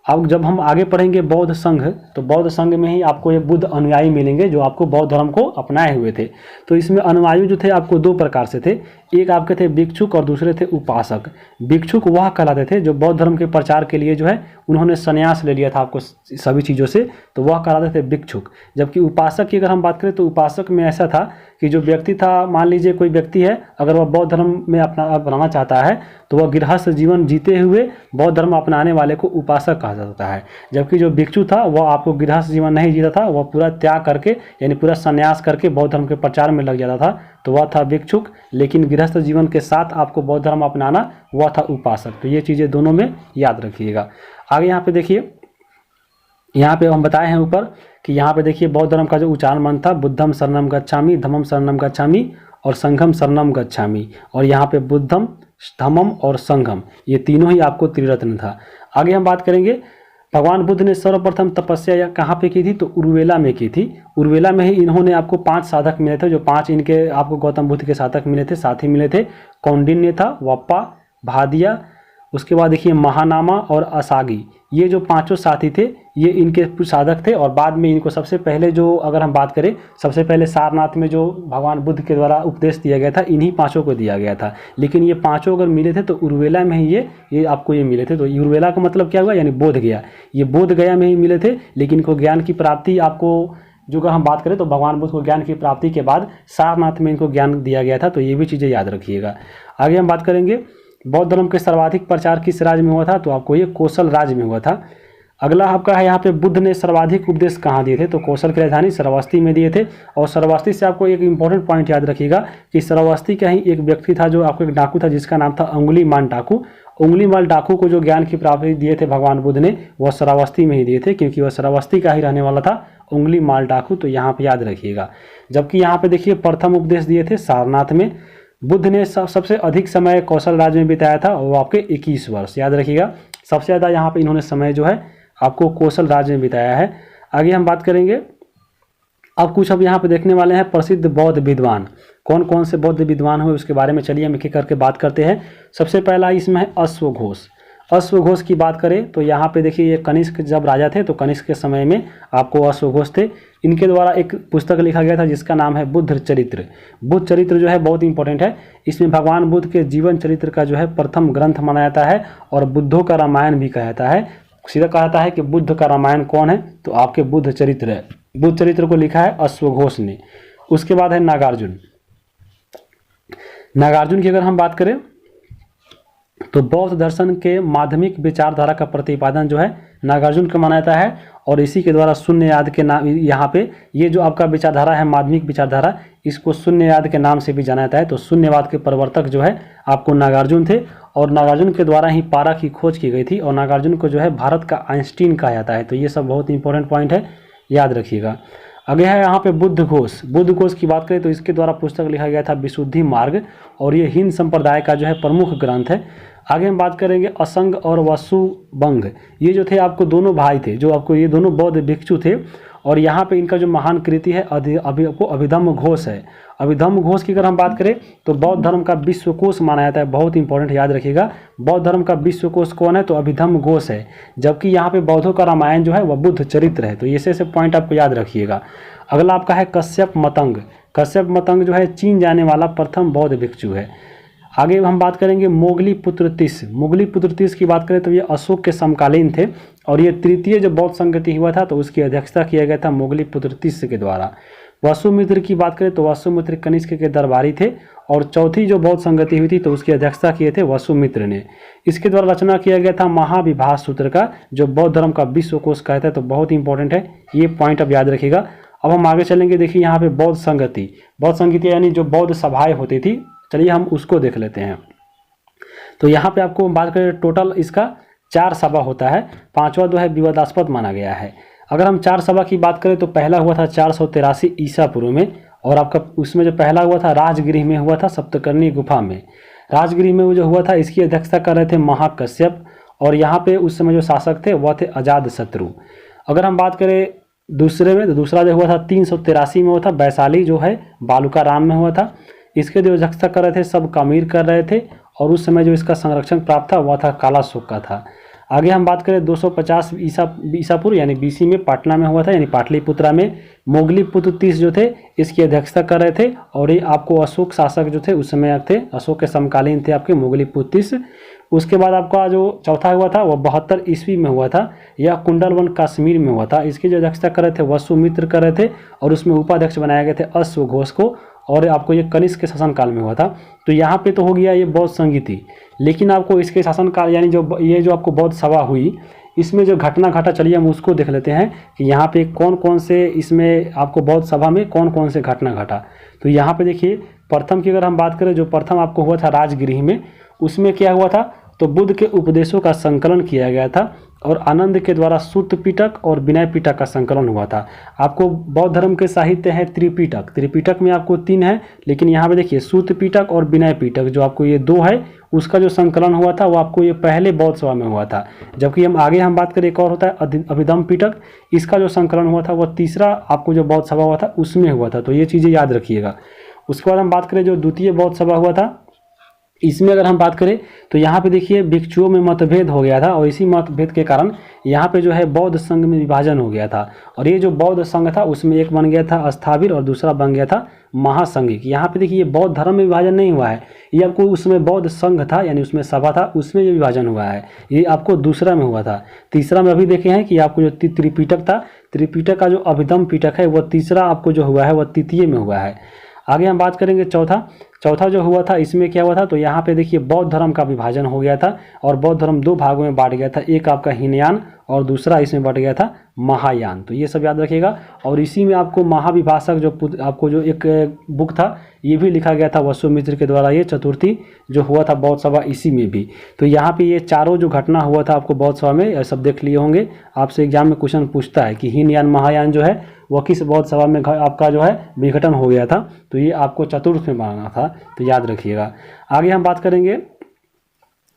अब जब हम आगे पढ़ेंगे बौद्ध संघ, तो बौद्ध संघ में ही आपको ये बुद्ध अनुयायी मिलेंगे जो आपको बौद्ध धर्म को अपनाए हुए थे। तो इसमें अनुयायी जो थे आपको 2 प्रकार से थे, एक आपके थे भिक्षुक और दूसरे थे उपासक। भिक्षुक वह कहलाते थे जो बौद्ध धर्म के प्रचार के लिए जो है उन्होंने संन्यास ले लिया था आपको सभी चीज़ों से, तो वह कहलाते थे भिक्षुक। जबकि उपासक की अगर हम बात करें तो उपासक में ऐसा था कि जो व्यक्ति था, मान लीजिए कोई व्यक्ति है अगर वह बौद्ध धर्म में अपनाना चाहता है तो वह गृहस्थ जीवन जीते हुए बौद्ध धर्म अपनाने वाले को उपासक कहा जाता है। जबकि जो भिक्षु था वह आपको गृहस्थ जीवन नहीं जीता था, वह पूरा त्याग करके यानी पूरा संन्यास करके बौद्ध धर्म के प्रचार में लग जाता था, तो वह था भिक्षुक। लेकिन गृहस्थ जीवन के साथ आपको बौद्ध धर्म अपनाना वह था उपासक। तो ये चीज़ें दोनों में याद रखिएगा। आगे यहाँ पे देखिए, यहाँ पे हम बताए हैं ऊपर कि यहाँ पे देखिए बौद्ध धर्म का जो उच्चारण मंत्र था बुद्धम शरणम गच्छामि, धम्मम शरणम गच्छामि और संघम शरणम गच्छामि, और यहाँ पे बुद्धम, धम्मम और संघम ये तीनों ही आपको त्रिरत्न था। आगे हम बात करेंगे भगवान बुद्ध ने सर्वप्रथम तपस्या यहाँ पे की थी, तो उर्वेला में की थी। उर्वेला में ही इन्होंने आपको 5 साधक मिले थे, जो 5 इनके आपको गौतम बुद्ध के साधक मिले थे, साथी मिले थे। कौंडिन्य था, वप्पा, भादिया, उसके बाद देखिए महानामा और असागी, ये जो 5 साथी थे ये इनके साधक थे। और बाद में इनको सबसे पहले जो अगर हम बात करें, सबसे पहले सारनाथ में जो भगवान बुद्ध के द्वारा उपदेश दिया गया था, इन्हीं पांचों को दिया गया था। लेकिन ये पांचों अगर मिले थे तो उर्वेला में ही ये आपको ये मिले थे। तो उर्वेला का मतलब क्या हुआ, यानी बोध गया। ये बोध गया में ही मिले थे, लेकिन इनको ज्ञान की प्राप्ति आपको जो अगर हम बात करें तो भगवान बुद्ध को ज्ञान की प्राप्ति के बाद सारनाथ में इनको ज्ञान दिया गया था। तो ये भी चीज़ें याद रखिएगा। आगे हम बात करेंगे बौद्ध धर्म के सर्वाधिक प्रचार किस राज्य में हुआ था, तो आपको ये कौशल राज्य में हुआ था। अगला आपका है यहाँ पे बुद्ध ने सर्वाधिक उपदेश कहाँ दिए थे, तो कौशल की राजधानी श्रावस्ती में दिए थे। और श्रावस्ती से आपको एक इंपॉर्टेंट पॉइंट याद रखिएगा कि श्रावस्ती का ही एक व्यक्ति था जो आपको एक डाकू था जिसका नाम था अंगुलीमाल डाकू। अंगुलीमाल डाकू को जो ज्ञान की प्राप्ति दिए थे भगवान बुद्ध ने, वह श्रावस्ती में ही दिए थे, क्योंकि वह श्रावस्ती का ही रहने वाला था अंगुलीमाल डाकू। तो यहाँ पे याद रखिएगा। जबकि यहाँ पे देखिए प्रथम उपदेश दिए थे सारनाथ में। बुद्ध ने सबसे अधिक समय कौशल राज्य में बिताया था, और वो आपके 21 वर्ष, याद रखिएगा। सबसे ज़्यादा यहाँ पे इन्होंने समय जो है आपको कौशल राज्य में बिताया है। आगे हम बात करेंगे, अब कुछ अब यहाँ पे देखने वाले हैं प्रसिद्ध बौद्ध विद्वान। कौन कौन से बौद्ध विद्वान हुए उसके बारे में चलिए हम एक एक करके बात करते हैं। सबसे पहला इसमें है अश्वघोष। अश्वघोष की बात करें तो यहाँ पे देखिए ये कनिष्क जब राजा थे तो कनिष्क के समय में आपको अश्वघोष थे। इनके द्वारा एक पुस्तक लिखा गया था जिसका नाम है बुद्ध चरित्र। बुद्ध चरित्र जो है बहुत इंपॉर्टेंट है। इसमें भगवान बुद्ध के जीवन चरित्र का जो है प्रथम ग्रंथ माना जाता है, और बुद्धों का रामायण भी कहा जाता है। सीधा कहा जाता है कि बुद्ध का रामायण कौन है, तो आपके बुद्ध चरित्र है। बुद्ध चरित्र को लिखा है अश्वघोष ने। उसके बाद है नागार्जुन। नागार्जुन की अगर हम बात करें तो बौद्ध दर्शन के माध्यमिक विचारधारा का प्रतिपादन जो है नागार्जुन का माना जाता है, और इसी के द्वारा शून्यवाद के नाम, यहाँ पे ये जो आपका विचारधारा है माध्यमिक विचारधारा, इसको शून्यवाद के नाम से भी जाना जाता है। तो शून्यवाद के प्रवर्तक जो है आपको नागार्जुन थे, और नागार्जुन के द्वारा ही पारा की खोज की गई थी, और नागार्जुन को जो है भारत का आइंस्टीन कहा जाता है। तो ये सब बहुत इंपॉर्टेंट पॉइंट है, याद रखिएगा। आगे है यहाँ पे बुद्ध घोष। बुद्ध घोष की बात करें तो इसके द्वारा पुस्तक लिखा गया था विशुद्धि मार्ग, और ये हिंद संप्रदाय का जो है प्रमुख ग्रंथ है। आगे हम बात करेंगे असंग और वसुबंग। ये जो थे आपको दोनों भाई थे, जो आपको ये दोनों बौद्ध भिक्षु थे, और यहाँ पे इनका जो महान कृति है आपको अभिधम्म घोष है। अभिधम्म घोष की अगर हम बात करें तो बौद्ध धर्म का विश्वकोश माना जाता है। बहुत इंपॉर्टेंट, याद रखिएगा। बौद्ध धर्म का विश्वकोश कौन है, तो अभिधम्म घोष है। जबकि यहाँ पे बौद्धों का रामायण जो है वह बुद्ध चरित्र है। तो ये से पॉइंट आपको याद रखिएगा। अगला आपका है कश्यप मतंग। कश्यप मतंग जो है चीन जाने वाला प्रथम बौद्ध भिक्षु है। आगे हम बात करेंगे मोगली पुत्र तीस। मोगली पुत्र तीस की बात करें तो ये अशोक के समकालीन थे, और ये तृतीय जो बौद्ध संगति हुआ था तो उसकी अध्यक्षता किया गया था मोगली पुत्र तीस के द्वारा। वसुमित्र की बात करें तो वसुमित्र कनिष्क के दरबारी थे, और चौथी जो बौद्ध संगति हुई थी तो उसकी अध्यक्षता किए थे वसुमित्र ने। इसके द्वारा रचना किया गया था महाविभाष सूत्र का, जो बौद्ध धर्म का विश्वकोश कहता है। तो बहुत इंपॉर्टेंट है, ये पॉइंट अब याद रखिएगा। अब हम आगे चलेंगे। देखिए यहाँ पे बौद्ध संगति, बौद्ध संगति यानी जो बौद्ध सभाएं होती थी, चलिए हम उसको देख लेते हैं। तो यहाँ पे आपको बात करें टोटल इसका 4 सभा होता है, 5वां जो है विवादास्पद माना गया है। अगर हम 4 सभा की बात करें तो पहला हुआ था 483 ईसा पूर्व में, और आपका उसमें जो पहला हुआ था राजगृह में हुआ था, सप्तकर्णी गुफा में। राजगृह में वो जो हुआ था इसकी अध्यक्षता कर रहे थे महाकश्यप, और यहाँ पे उस समय जो शासक थे वह थे अजातशत्रु। अगर हम बात करें दूसरे में, तो दूसरा जो हुआ था 383 में हुआ था, वैशाली जो है बालूकाराम में हुआ था। इसके जो अध्यक्षता कर रहे थे सब कामिर कर रहे थे, और उस समय जो इसका संरक्षण प्राप्त था वह था कालाशोक का था। आगे हम बात करें 250 ईसा पूर्व यानी बीसी में पाटना में हुआ था, यानी पाटलिपुत्रा में। मोगली पुत्र तीस जो थे इसकी अध्यक्षता कर रहे थे, और ये आपको अशोक शासक जो थे उस समय थे, अशोक के समकालीन थे आपके मोगली पुत्र तीस। उसके बाद आपका जो चौथा हुआ था वह 72 ईस्वी में हुआ था, यह कुंडलवन कश्मीर में हुआ था। इसकी जो अध्यक्षता कर रहे थे वसुमित्र कर रहे थे, और उसमें उपाध्यक्ष बनाए गए थे अश्वघोष को, और आपको ये कनिष्क के शासनकाल में हुआ था। तो यहाँ पे तो हो गया ये बौद्ध संगीति, लेकिन आपको इसके शासनकाल यानी जो ये जो आपको बौद्ध सभा हुई इसमें जो घटना घटा, चलिए हम उसको देख लेते हैं कि यहाँ पे कौन कौन से इसमें आपको बौद्ध सभा में कौन कौन से घटना घटा। तो यहाँ पे देखिए प्रथम की अगर हम बात करें, जो प्रथम आपको हुआ था राजगृह में, उसमें क्या हुआ था, तो बुद्ध के उपदेशों का संकलन किया गया था, और आनंद के द्वारा सूत पिटक और विनय पिटक का संकलन हुआ था। आपको बौद्ध धर्म के साहित्य है त्रिपिटक, त्रिपिटक में आपको 3 है, लेकिन यहाँ पे देखिए सूत पिटक और विनय पिटक जो आपको ये 2 है, उसका जो संकलन हुआ था वो आपको ये पहले बौद्ध सभा में हुआ था। जबकि हम आगे हम बात करें एक और होता है अभिधम्म पिटक, इसका जो संकलन हुआ था वह तीसरा आपको जो बौद्ध सभा हुआ था उसमें हुआ था। तो ये चीज़ें याद रखिएगा। उसके बाद हम बात करें जो द्वितीय बौद्ध सभा हुआ था इसमें अगर हम बात करें तो यहाँ पे देखिए भिक्षुओं में मतभेद हो गया था और इसी मतभेद के कारण यहाँ पे जो है बौद्ध संघ में विभाजन हो गया था। और ये जो बौद्ध संघ था उसमें एक बन गया था स्थाविर और दूसरा बन गया था महासंघिक। यहाँ पे देखिए ये बौद्ध धर्म में विभाजन नहीं हुआ है, ये आपको उसमें बौद्ध संघ था यानी उसमें सभा था उसमें ये विभाजन हुआ है, ये आपको दूसरा में हुआ था। तीसरा में अभी देखे हैं कि आपको जो त्रिपिटक था, त्रिपिटक का जो अभिधम्म पिटक है वह तीसरा आपको जो हुआ है वह तृतीय में हुआ है। आगे हम बात करेंगे चौथा जो हुआ था इसमें क्या हुआ था, तो यहाँ पे देखिए बौद्ध धर्म का विभाजन हो गया था और बौद्ध धर्म दो भागों में बांट गया था, एक आपका हीनयान और दूसरा इसमें बट गया था महायान। तो ये सब याद रखिएगा। और इसी में आपको महाविभाषक जो आपको जो एक बुक था ये भी लिखा गया था वसुमित्र के द्वारा, ये चतुर्थी जो हुआ था बौद्ध सभा इसी में भी। तो यहाँ पे ये चारों जो घटना हुआ था आपको बौद्ध सभा में सब देख लिए होंगे। आपसे एग्जाम में क्वेश्चन पूछता है कि हीनयान महायान जो है वह किस बौद्ध सभा में आपका जो है विघटन हो गया था, तो ये आपको चतुर्थ में बनाना था, तो याद रखिएगा। आगे हम बात करेंगे,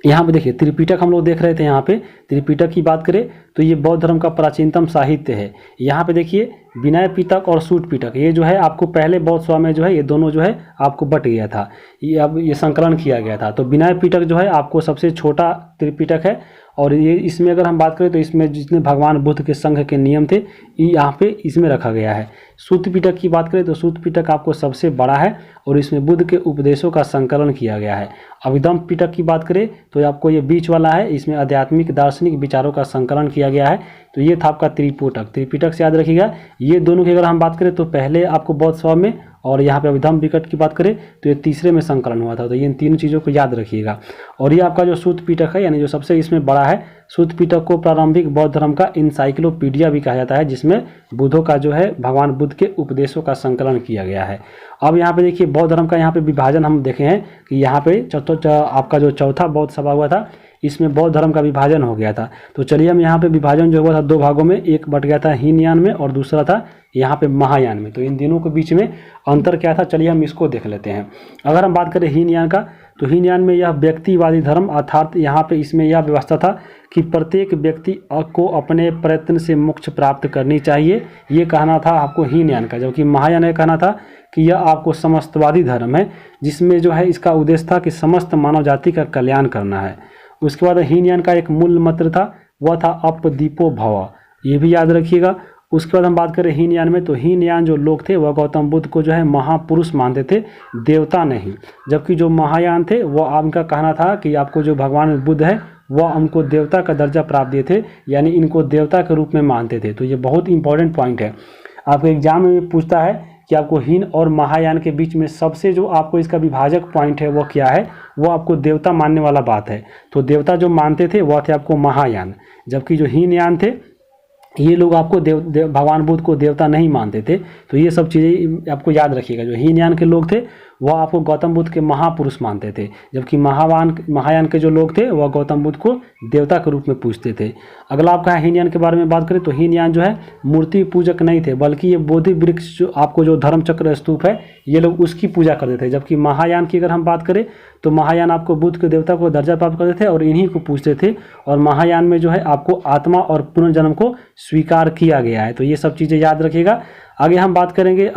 यहाँ पे देखिए त्रिपिटक हम लोग देख रहे थे। यहाँ पे त्रिपिटक की बात करें तो ये बौद्ध धर्म का प्राचीनतम साहित्य है। यहाँ पे देखिए विनय पिटक और सूत पिटक ये जो है आपको पहले बौद्ध सभा में जो है ये दोनों जो है आपको बट गया था, ये अब ये संकलन किया गया था। तो विनय पिटक जो है आपको सबसे छोटा त्रिपिटक है और ये इसमें अगर हम बात करें तो इसमें जितने भगवान बुद्ध के संघ के नियम थे ये यहाँ पे इसमें रखा गया है। सूत पिटक की बात करें तो सूत पिटक आपको सबसे बड़ा है और इसमें बुद्ध के उपदेशों का संकलन किया गया है। अभिधम्म पिटक की बात करें तो आपको ये बीच वाला है, इसमें आध्यात्मिक दार्शनिक विचारों का संकलन किया गया है। तो ये था आपका त्रिपिटक। त्रिपिटक से याद रखिएगा ये दोनों की अगर हम बात करें तो पहले आपको बौद्ध सभा में और यहाँ पे अभिधम्म पिटक की बात करें तो ये तीसरे में संकलन हुआ था। तो ये इन तीनों चीज़ों को याद रखिएगा। और ये आपका जो सूत पिटक है यानी जो सबसे इसमें बड़ा है, सूत पिटक को प्रारंभिक बौद्ध धर्म का इंसाइक्लोपीडिया भी कहा जाता है, जिसमें बुद्धों का जो है भगवान बुद्ध के उपदेशों का संकलन किया गया है। अब यहाँ पे देखिए बौद्ध धर्म का यहाँ पे विभाजन हम देखे हैं कि यहाँ पे आपका जो चौथा बौद्ध सभा हुआ था इसमें बौद्ध धर्म का विभाजन हो गया था। तो चलिए हम यहाँ पे विभाजन जो हुआ था दो भागों में, एक बट गया था हीनयान में और दूसरा था यहाँ पे महायान में। तो इन दोनों के बीच में अंतर क्या था, चलिए हम इसको देख लेते हैं। अगर हम बात करें हीनयान का तो हीनयान में यह व्यक्तिवादी धर्म अर्थात यहाँ पे इसमें यह व्यवस्था था कि प्रत्येक व्यक्ति को अपने प्रयत्न से मोक्ष प्राप्त करनी चाहिए, ये कहना था आपको हीनयान का। जबकि महायान का कहना था कि यह आपको समस्तवादी धर्म है जिसमें जो है इसका उद्देश्य था कि समस्त मानव जाति का कल्याण करना है। उसके बाद हीनयान का एक मूल मंत्र था वह था अपदीपो भव, ये भी याद रखिएगा। उसके बाद हम बात करें हीनयान में तो हीनयान जो लोग थे वह गौतम बुद्ध को जो है महापुरुष मानते थे, देवता नहीं। जबकि जो महायान थे वह आपका कहना था कि आपको जो भगवान बुद्ध है वह हमको देवता का दर्जा प्राप्त दिए थे, यानी इनको देवता के रूप में मानते थे। तो ये बहुत इंपॉर्टेंट पॉइंट है, आपको एग्जाम में पूछता है कि आपको हीन और महायान के बीच में सबसे जो आपको इसका विभाजक पॉइंट है वो क्या है, वो आपको देवता मानने वाला बात है। तो देवता जो मानते थे वह थे आपको महायान, जबकि जो हीनयान थे ये लोग आपको भगवान बुद्ध को देवता नहीं मानते थे। तो ये सब चीज़ें आपको याद रखिएगा। जो हीनयान के लोग थे वह आपको गौतम बुद्ध के महापुरुष मानते थे, जबकि महायान के जो लोग थे वह गौतम बुद्ध को देवता के रूप में पूजते थे। अगला आपका हीनयान के बारे में बात करें तो हीनयान जो है मूर्ति पूजक नहीं थे, बल्कि ये बोधि वृक्ष जो आपको जो धर्मचक्र स्तूप है ये लोग उसकी पूजा करते थे। जबकि महायान की अगर हम बात करें तो महायान आपको बुद्ध के देवता को दर्जा प्राप्त करते थे और इन्हीं को पूजते थे। और महायान में जो है आपको आत्मा और पुनर्जन्म को स्वीकार किया गया है। तो ये सब चीज़ें याद रखिएगा। आगे हम बात करेंगे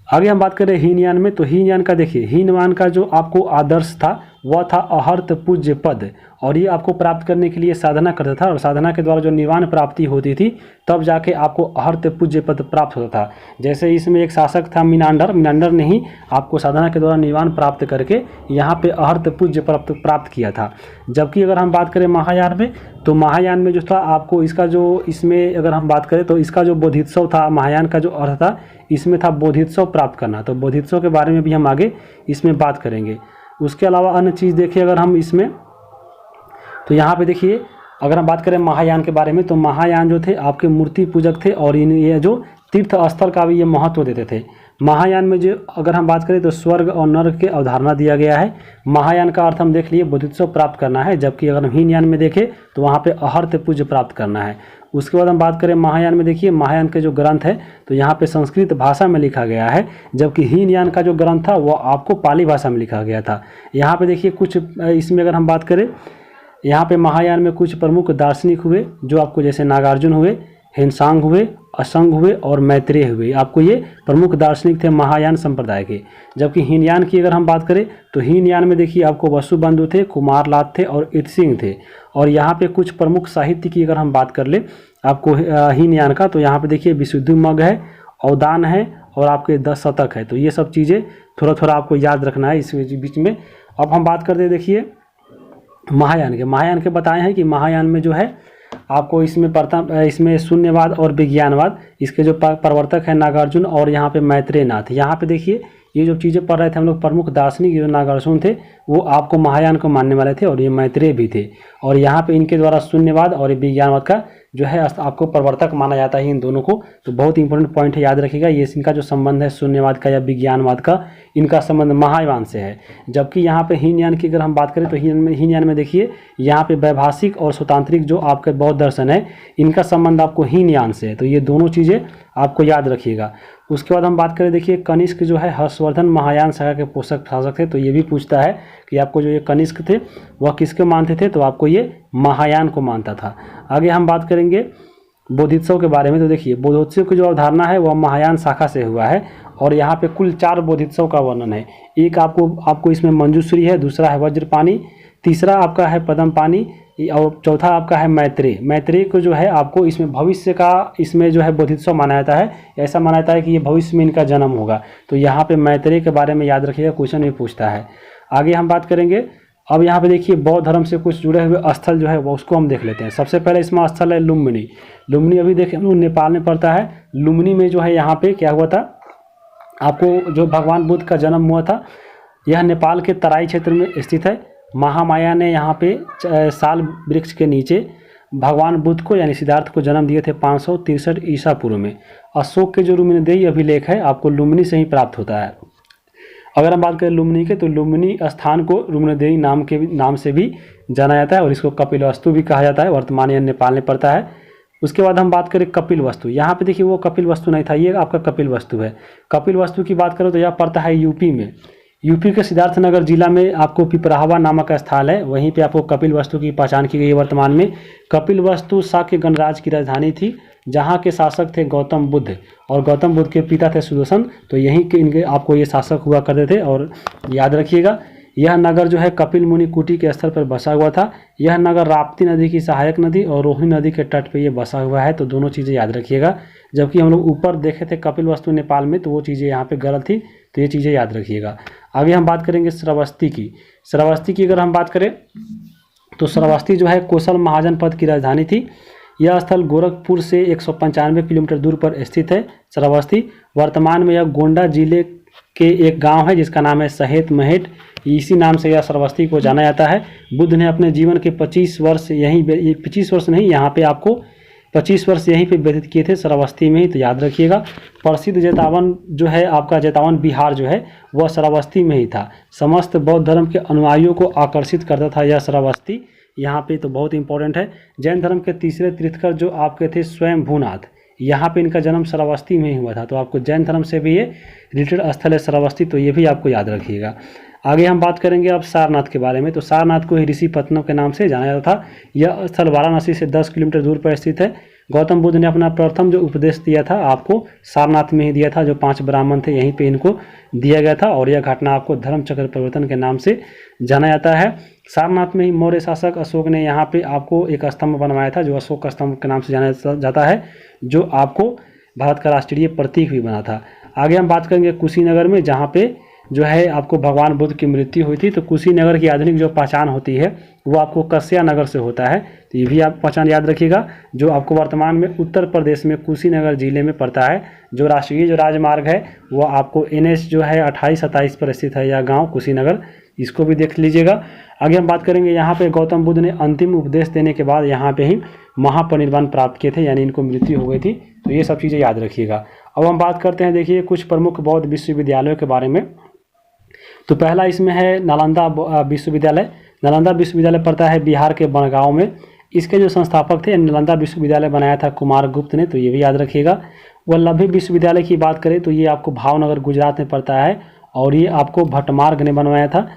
आगे हम बात करें हीनयान में तो हीनयान का देखिए हीनयान का जो आपको आदर्श था वह था अहर्त पूज्य पद, और ये आपको प्राप्त करने के लिए साधना करता था और साधना के द्वारा जो निर्वाण प्राप्ति होती थी तब जाके आपको अहर्त पूज्य पद प्राप्त होता था। जैसे इसमें एक शासक था मिनांडर ने ही आपको साधना के द्वारा निर्वाण प्राप्त करके यहाँ पे अहर्त पूज्य प्राप्त किया था। जबकि अगर हम बात करें महायान में तो महायान में जो था आपको इसका जो इसमें अगर हम बात करें तो इसका जो बोधित्सव था महायान का जो अर्थ था इसमें था बोधित्सव प्राप्त करना। तो बोधित्सव के बारे में भी हम आगे इसमें बात करेंगे। उसके अलावा अन्य चीज़ देखिए अगर हम इसमें तो यहाँ पे देखिए अगर हम बात करें महायान के बारे में तो महायान जो थे आपके मूर्ति पूजक थे और ये जो तीर्थ स्थल का भी ये महत्व देते थे। महायान में जो अगर हम बात करें तो स्वर्ग और नर्क के अवधारणा दिया गया है। महायान का अर्थ हम देख लिए बोधित्सव प्राप्त करना है, जबकि अगर हम हीनयान में देखें तो वहाँ पे अहर्त पूज्य प्राप्त करना है। उसके बाद हम बात करें महायान में देखिए महायान के जो ग्रंथ है तो यहाँ पे संस्कृत भाषा में लिखा गया है, जबकि हीनयान का जो ग्रंथ था वो आपको पाली भाषा में लिखा गया था। यहाँ पे देखिए कुछ इसमें अगर हम बात करें यहाँ पे महायान में कुछ प्रमुख दार्शनिक हुए जो आपको जैसे नागार्जुन हुए, हेनसांग हुए असंग हुए और मैत्रेय हुए। आपको ये प्रमुख दार्शनिक थे महायान संप्रदाय के। जबकि हीनयान की अगर हम बात करें तो हीनयान में देखिए आपको वसुबंधु थे, कुमारलाल थे और इतसिंह थे। और यहाँ पे कुछ प्रमुख साहित्य की अगर हम बात कर ले आपको हीनयान का, तो यहाँ पे देखिए विशुद्धिमग्ग है, अवदान है और आपके 10 शतक है। तो ये सब चीज़ें थोड़ा थोड़ा आपको याद रखना है इस बीच में। अब हम बात करते हैं देखिए महायान के बताए हैं कि महायान में जो है आपको इसमें शून्यवाद और विज्ञानवाद, इसके जो प्रवर्तक है नागार्जुन और यहाँ पे मैत्रेय नाथ। यहाँ पे देखिए ये जो चीज़ें पढ़ रहे थे हम लोग, प्रमुख दार्शनिक जो नागार्जुन थे वो आपको महायान को मानने वाले थे और ये मैत्रेय भी थे। और यहाँ पे इनके द्वारा शून्यवाद और विज्ञानवाद का जो है आपको प्रवर्तक माना जाता है इन दोनों को। तो बहुत इंपॉर्टेंट पॉइंट है, याद रखिएगा। ये इनका जो संबंध है शून्यवाद का या विज्ञानवाद का, इनका संबंध महायान से है। जबकि यहाँ पे हीनयान की अगर हम बात करें तो हीनयान में देखिए यहाँ पे वैभाषिक और स्वतांत्रिक जो आपके बौद्ध दर्शन है इनका संबंध आपको हीनयान से है। तो ये दोनों चीज़ें आपको याद रखिएगा। उसके बाद हम बात करें देखिए कनिष्क जो है हर्षवर्धन महायान शाखा के पोषक शासक थे। तो ये भी पूछता है कि आपको जो ये कनिष्क थे वह किसके मानते थे, तो आपको ये महायान को मानता था। आगे हम बात करेंगे बोधित्सव के बारे में। तो देखिए बोधोत्सव की जो अवधारणा है वह महायान शाखा से हुआ है और यहाँ पे कुल 4 बोधित्सव का वर्णन है। एक आपको इसमें मंजूश्री है, दूसरा है वज्रपाणी, तीसरा आपका है पद्मपाणी और चौथा आपका है मैत्रेय को जो है आपको इसमें भविष्य का इसमें जो है बोधित्सव माना जाता है। ऐसा माना जाता है कि ये भविष्य में इनका जन्म होगा। तो यहाँ पे मैत्रेय के बारे में याद रखिएगा, क्वेश्चन भी पूछता है। आगे हम बात करेंगे। अब यहाँ पे देखिए बौद्ध धर्म से कुछ जुड़े हुए स्थल जो है वो उसको हम देख लेते हैं। सबसे पहले इसमें स्थल है लुम्बिनी। लुम्बिनी अभी देखें नेपाल में पड़ता है। लुम्बिनी में जो है यहाँ पे क्या हुआ था, आपको जो भगवान बुद्ध का जन्म हुआ था, यह नेपाल के तराई क्षेत्र में स्थित है। महामाया ने यहाँ पे साल वृक्ष के नीचे भगवान बुद्ध को यानी सिद्धार्थ को जन्म दिए थे 563 ईसा पूर्व में। अशोक के जो लुम्बिनी अभिलेख है आपको लुम्बिनी से ही प्राप्त होता है। अगर हम बात करें लुम्बिनी के, तो लुम्बिनी स्थान को लुम्बिनी नाम से भी जाना जाता है और इसको कपिलवस्तु भी कहा जाता है। वर्तमान यह नेपाल में पड़ता है। उसके बाद हम बात करें कपिलवस्तु। यहाँ पे देखिए वो कपिलवस्तु नहीं था, ये आपका कपिलवस्तु है। कपिलवस्तु की बात करो तो यह पड़ता है यूपी में। यूपी के सिद्धार्थनगर जिला में आपको पिपरावा नामक स्थल है, वहीं पे आपको कपिलवस्तु की पहचान की गई है। वर्तमान में कपिलवस्तु शाक्य गणराज्य की राजधानी थी, जहाँ के शासक थे गौतम बुद्ध और गौतम बुद्ध के पिता थे सुदर्शन। तो यहीं के इनके आपको ये शासक हुआ करते थे। और याद रखिएगा यह नगर जो है कपिल मुनि कुटी के स्थल पर बसा हुआ था। यह नगर राप्ती नदी की सहायक नदी और रोहिणी नदी के तट पर यह बसा हुआ है। तो दोनों चीज़ें याद रखिएगा। जबकि हम लोग ऊपर देखे थे कपिलवस्तु नेपाल में, तो वो चीज़ें यहाँ पे गलत थी, तो ये चीज़ें याद रखिएगा। आगे हम बात करेंगे श्रावस्ती की। श्रावस्ती की अगर हम बात करें तो श्रावस्ती जो है कोसल महाजनपद की राजधानी थी। यह स्थल गोरखपुर से 195 किलोमीटर दूर पर स्थित है। श्रावस्ती वर्तमान में यह गोंडा जिले के एक गांव है जिसका नाम है सहेत महेट। इसी नाम से यह श्रावस्ती को जाना जाता है। बुद्ध ने अपने जीवन के 25 वर्ष यहाँ पे आपको 25 वर्ष यहीं पे व्यतीत किए थे, श्रावस्ती में ही। तो याद रखिएगा। प्रसिद्ध जेतावन जो है आपका जेतावन विहार जो है वह श्रावस्ती में ही था। समस्त बौद्ध धर्म के अनुयायियों को आकर्षित करता था यह श्रावस्ती यहाँ पे। तो बहुत इंपॉर्टेंट है। जैन धर्म के तीसरे तीर्थकर जो आपके थे स्वयंभूनाथ, यहाँ पे इनका जन्म श्रावस्ती में ही हुआ था। तो आपको जैन धर्म से भी ये रिलेटेड स्थल है श्रावस्ती, तो ये भी आपको याद रखिएगा। आगे हम बात करेंगे अब सारनाथ के बारे में। तो सारनाथ को ही ऋषिपत्तनम के नाम से जाना जाता था। यह स्थल वाराणसी से 10 किलोमीटर दूर पर स्थित है। गौतम बुद्ध ने अपना प्रथम जो उपदेश दिया था आपको सारनाथ में ही दिया था। जो 5 ब्राह्मण थे यहीं पे इनको दिया गया था और यह घटना आपको धर्म चक्र परिवर्तन के नाम से जाना जाता है। सारनाथ में ही मौर्य शासक अशोक ने यहाँ पे आपको एक स्तंभ बनवाया था जो अशोक स्तंभ के नाम से जाना जाता है, जो आपको भारत का राष्ट्रीय प्रतीक भी बना था। आगे हम बात करेंगे कुशीनगर में, जहाँ पे जो है आपको भगवान बुद्ध की मृत्यु हुई थी। तो कुशीनगर की आधुनिक जो पहचान होती है वो आपको कस्या नगर से होता है। तो ये भी आप पहचान याद रखिएगा, जो आपको वर्तमान में उत्तर प्रदेश में कुशीनगर जिले में पड़ता है। जो राष्ट्रीय जो राजमार्ग है वो आपको NH जो है 28-27 पर स्थित है यह गाँव कुशीनगर, इसको भी देख लीजिएगा। आगे हम बात करेंगे यहाँ पे गौतम बुद्ध ने अंतिम उपदेश देने के बाद यहाँ पे ही महापरिनिर्वाण प्राप्त किए थे, यानी इनको मृत्यु हो गई थी। तो ये सब चीज़ें याद रखिएगा। अब हम बात करते हैं देखिए कुछ प्रमुख बौद्ध विश्वविद्यालयों के बारे में। तो पहला इसमें है नालंदा विश्वविद्यालय। नालंदा विश्वविद्यालय पड़ता है बिहार के बनगांव में। इसके जो संस्थापक थे, नालंदा विश्वविद्यालय बनाया था कुमारगुप्त ने, तो ये भी याद रखिएगा। वल्लभी विश्वविद्यालय की बात करें तो ये आपको भावनगर गुजरात में पड़ता है और ये आपको भट्टमार्ग ने बनवाया था।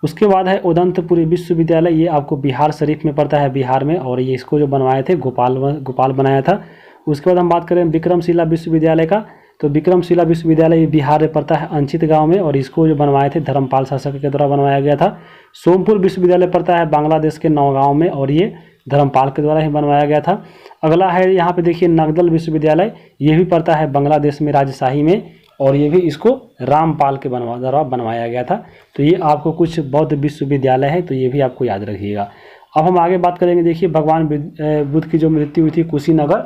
उसके बाद है उदंतपुरी विश्वविद्यालय, ये आपको बिहार शरीफ में पड़ता है बिहार में, और ये इसको जो बनवाए थे गोपाल बनाया था। उसके बाद हम बात करें विक्रमशिला विश्वविद्यालय का, तो विक्रमशिला विश्वविद्यालय बिहार में पड़ता है अंचित गांव में, और इसको जो बनवाए थे धर्मपाल शासक के द्वारा बनवाया गया था। सोमपुर विश्वविद्यालय पड़ता है बांग्लादेश के नौगांव में, और ये धर्मपाल के द्वारा ही बनवाया गया था। अगला है यहाँ पे देखिए नगदल विश्वविद्यालय, ये भी पड़ता है बांग्लादेश में राजशाही में, और ये भी इसको रामपाल के द्वारा बनवाया गया था। तो ये आपको कुछ बौद्ध विश्वविद्यालय है, तो ये भी आपको याद रखिएगा। अब हम आगे बात करेंगे, देखिए भगवान बुद्ध की जो मृत्यु हुई थी कुशीनगर,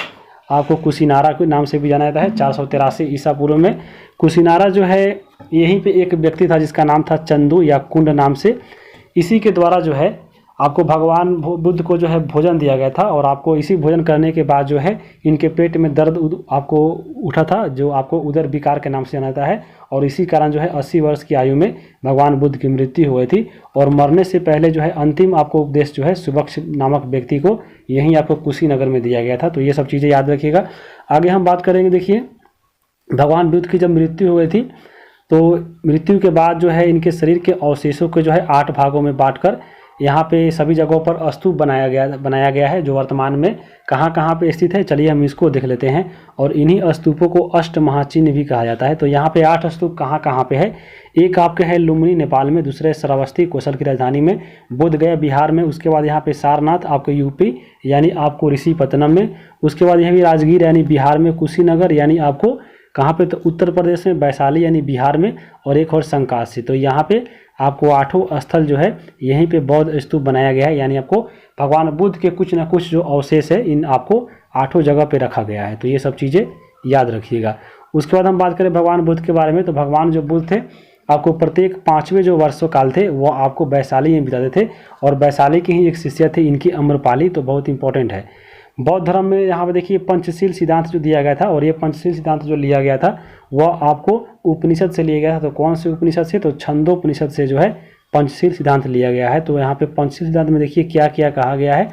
आपको कुशीनारा के नाम से भी जाना जाता है, 483 ईसा पूर्व में। कुशीनारा जो है यहीं पे एक व्यक्ति था जिसका नाम था चंदू या कुंड नाम से, इसी के द्वारा जो है आपको भगवान बुद्ध को जो है भोजन दिया गया था, और आपको इसी भोजन करने के बाद जो है इनके पेट में दर्द आपको उठा था, जो आपको उदर विकार के नाम से जाना जाता है, और इसी कारण जो है 80 वर्ष की आयु में भगवान बुद्ध की मृत्यु हुई थी। और मरने से पहले जो है अंतिम आपको उपदेश जो है सुबक्ष नामक व्यक्ति को यहीं आपको कुशीनगर में दिया गया था। तो ये सब चीज़ें याद रखिएगा। आगे हम बात करेंगे, देखिए भगवान बुद्ध की जब मृत्यु हो गई थी, तो मृत्यु के बाद जो है इनके शरीर के अवशेषों को जो है 8 भागों में बांटकर यहाँ पे सभी जगहों पर स्तूप बनाया गया है, जो वर्तमान में कहाँ पे स्थित है, चलिए हम इसको देख लेते हैं। और इन्हीं स्तूपों को अष्ट महाचिन्ह भी कहा जाता है। तो यहाँ पे 8 स्तूप कहाँ पे है, एक आपके है लुम्बिनी नेपाल में, दूसरे श्रावस्ती कौशल की राजधानी में, बोध गया बिहार में, उसके बाद यहाँ पे सारनाथ आपको यूपी यानी आपको ऋषिपत्तनम में, उसके बाद यहाँ भी राजगीर यानी बिहार में, कुशीनगर यानी आपको कहाँ पे, तो उत्तर प्रदेश में, वैशाली यानी बिहार में, और एक और संकाशी। तो यहाँ पे आपको 8 स्थल जो है यहीं पे बौद्ध स्तूप बनाया गया है, यानी आपको भगवान बुद्ध के कुछ ना कुछ जो अवशेष है इन आपको 8 जगह पे रखा गया है। तो ये सब चीज़ें याद रखिएगा। उसके बाद हम बात करें भगवान बुद्ध के बारे में, तो भगवान जो बुद्ध थे आपको प्रत्येक 5वें जो वर्षों काल थे वो आपको वैशाली में बिताते थे, और वैशाली की ही एक शिष्या थी इनकी अम्रपाली, तो बहुत इंपॉर्टेंट है। बौद्ध धर्म में यहाँ पे देखिए पंचशील सिद्धांत जो दिया गया था, और ये पंचशील सिद्धांत जो लिया गया था वह आपको उपनिषद से लिया गया था। तो कौन से उपनिषद से, तो छंदोपनिषद से जो है पंचशील सिद्धांत लिया गया है। तो यहाँ पे पंचशील सिद्धांत में देखिए क्या क्या कहा गया है।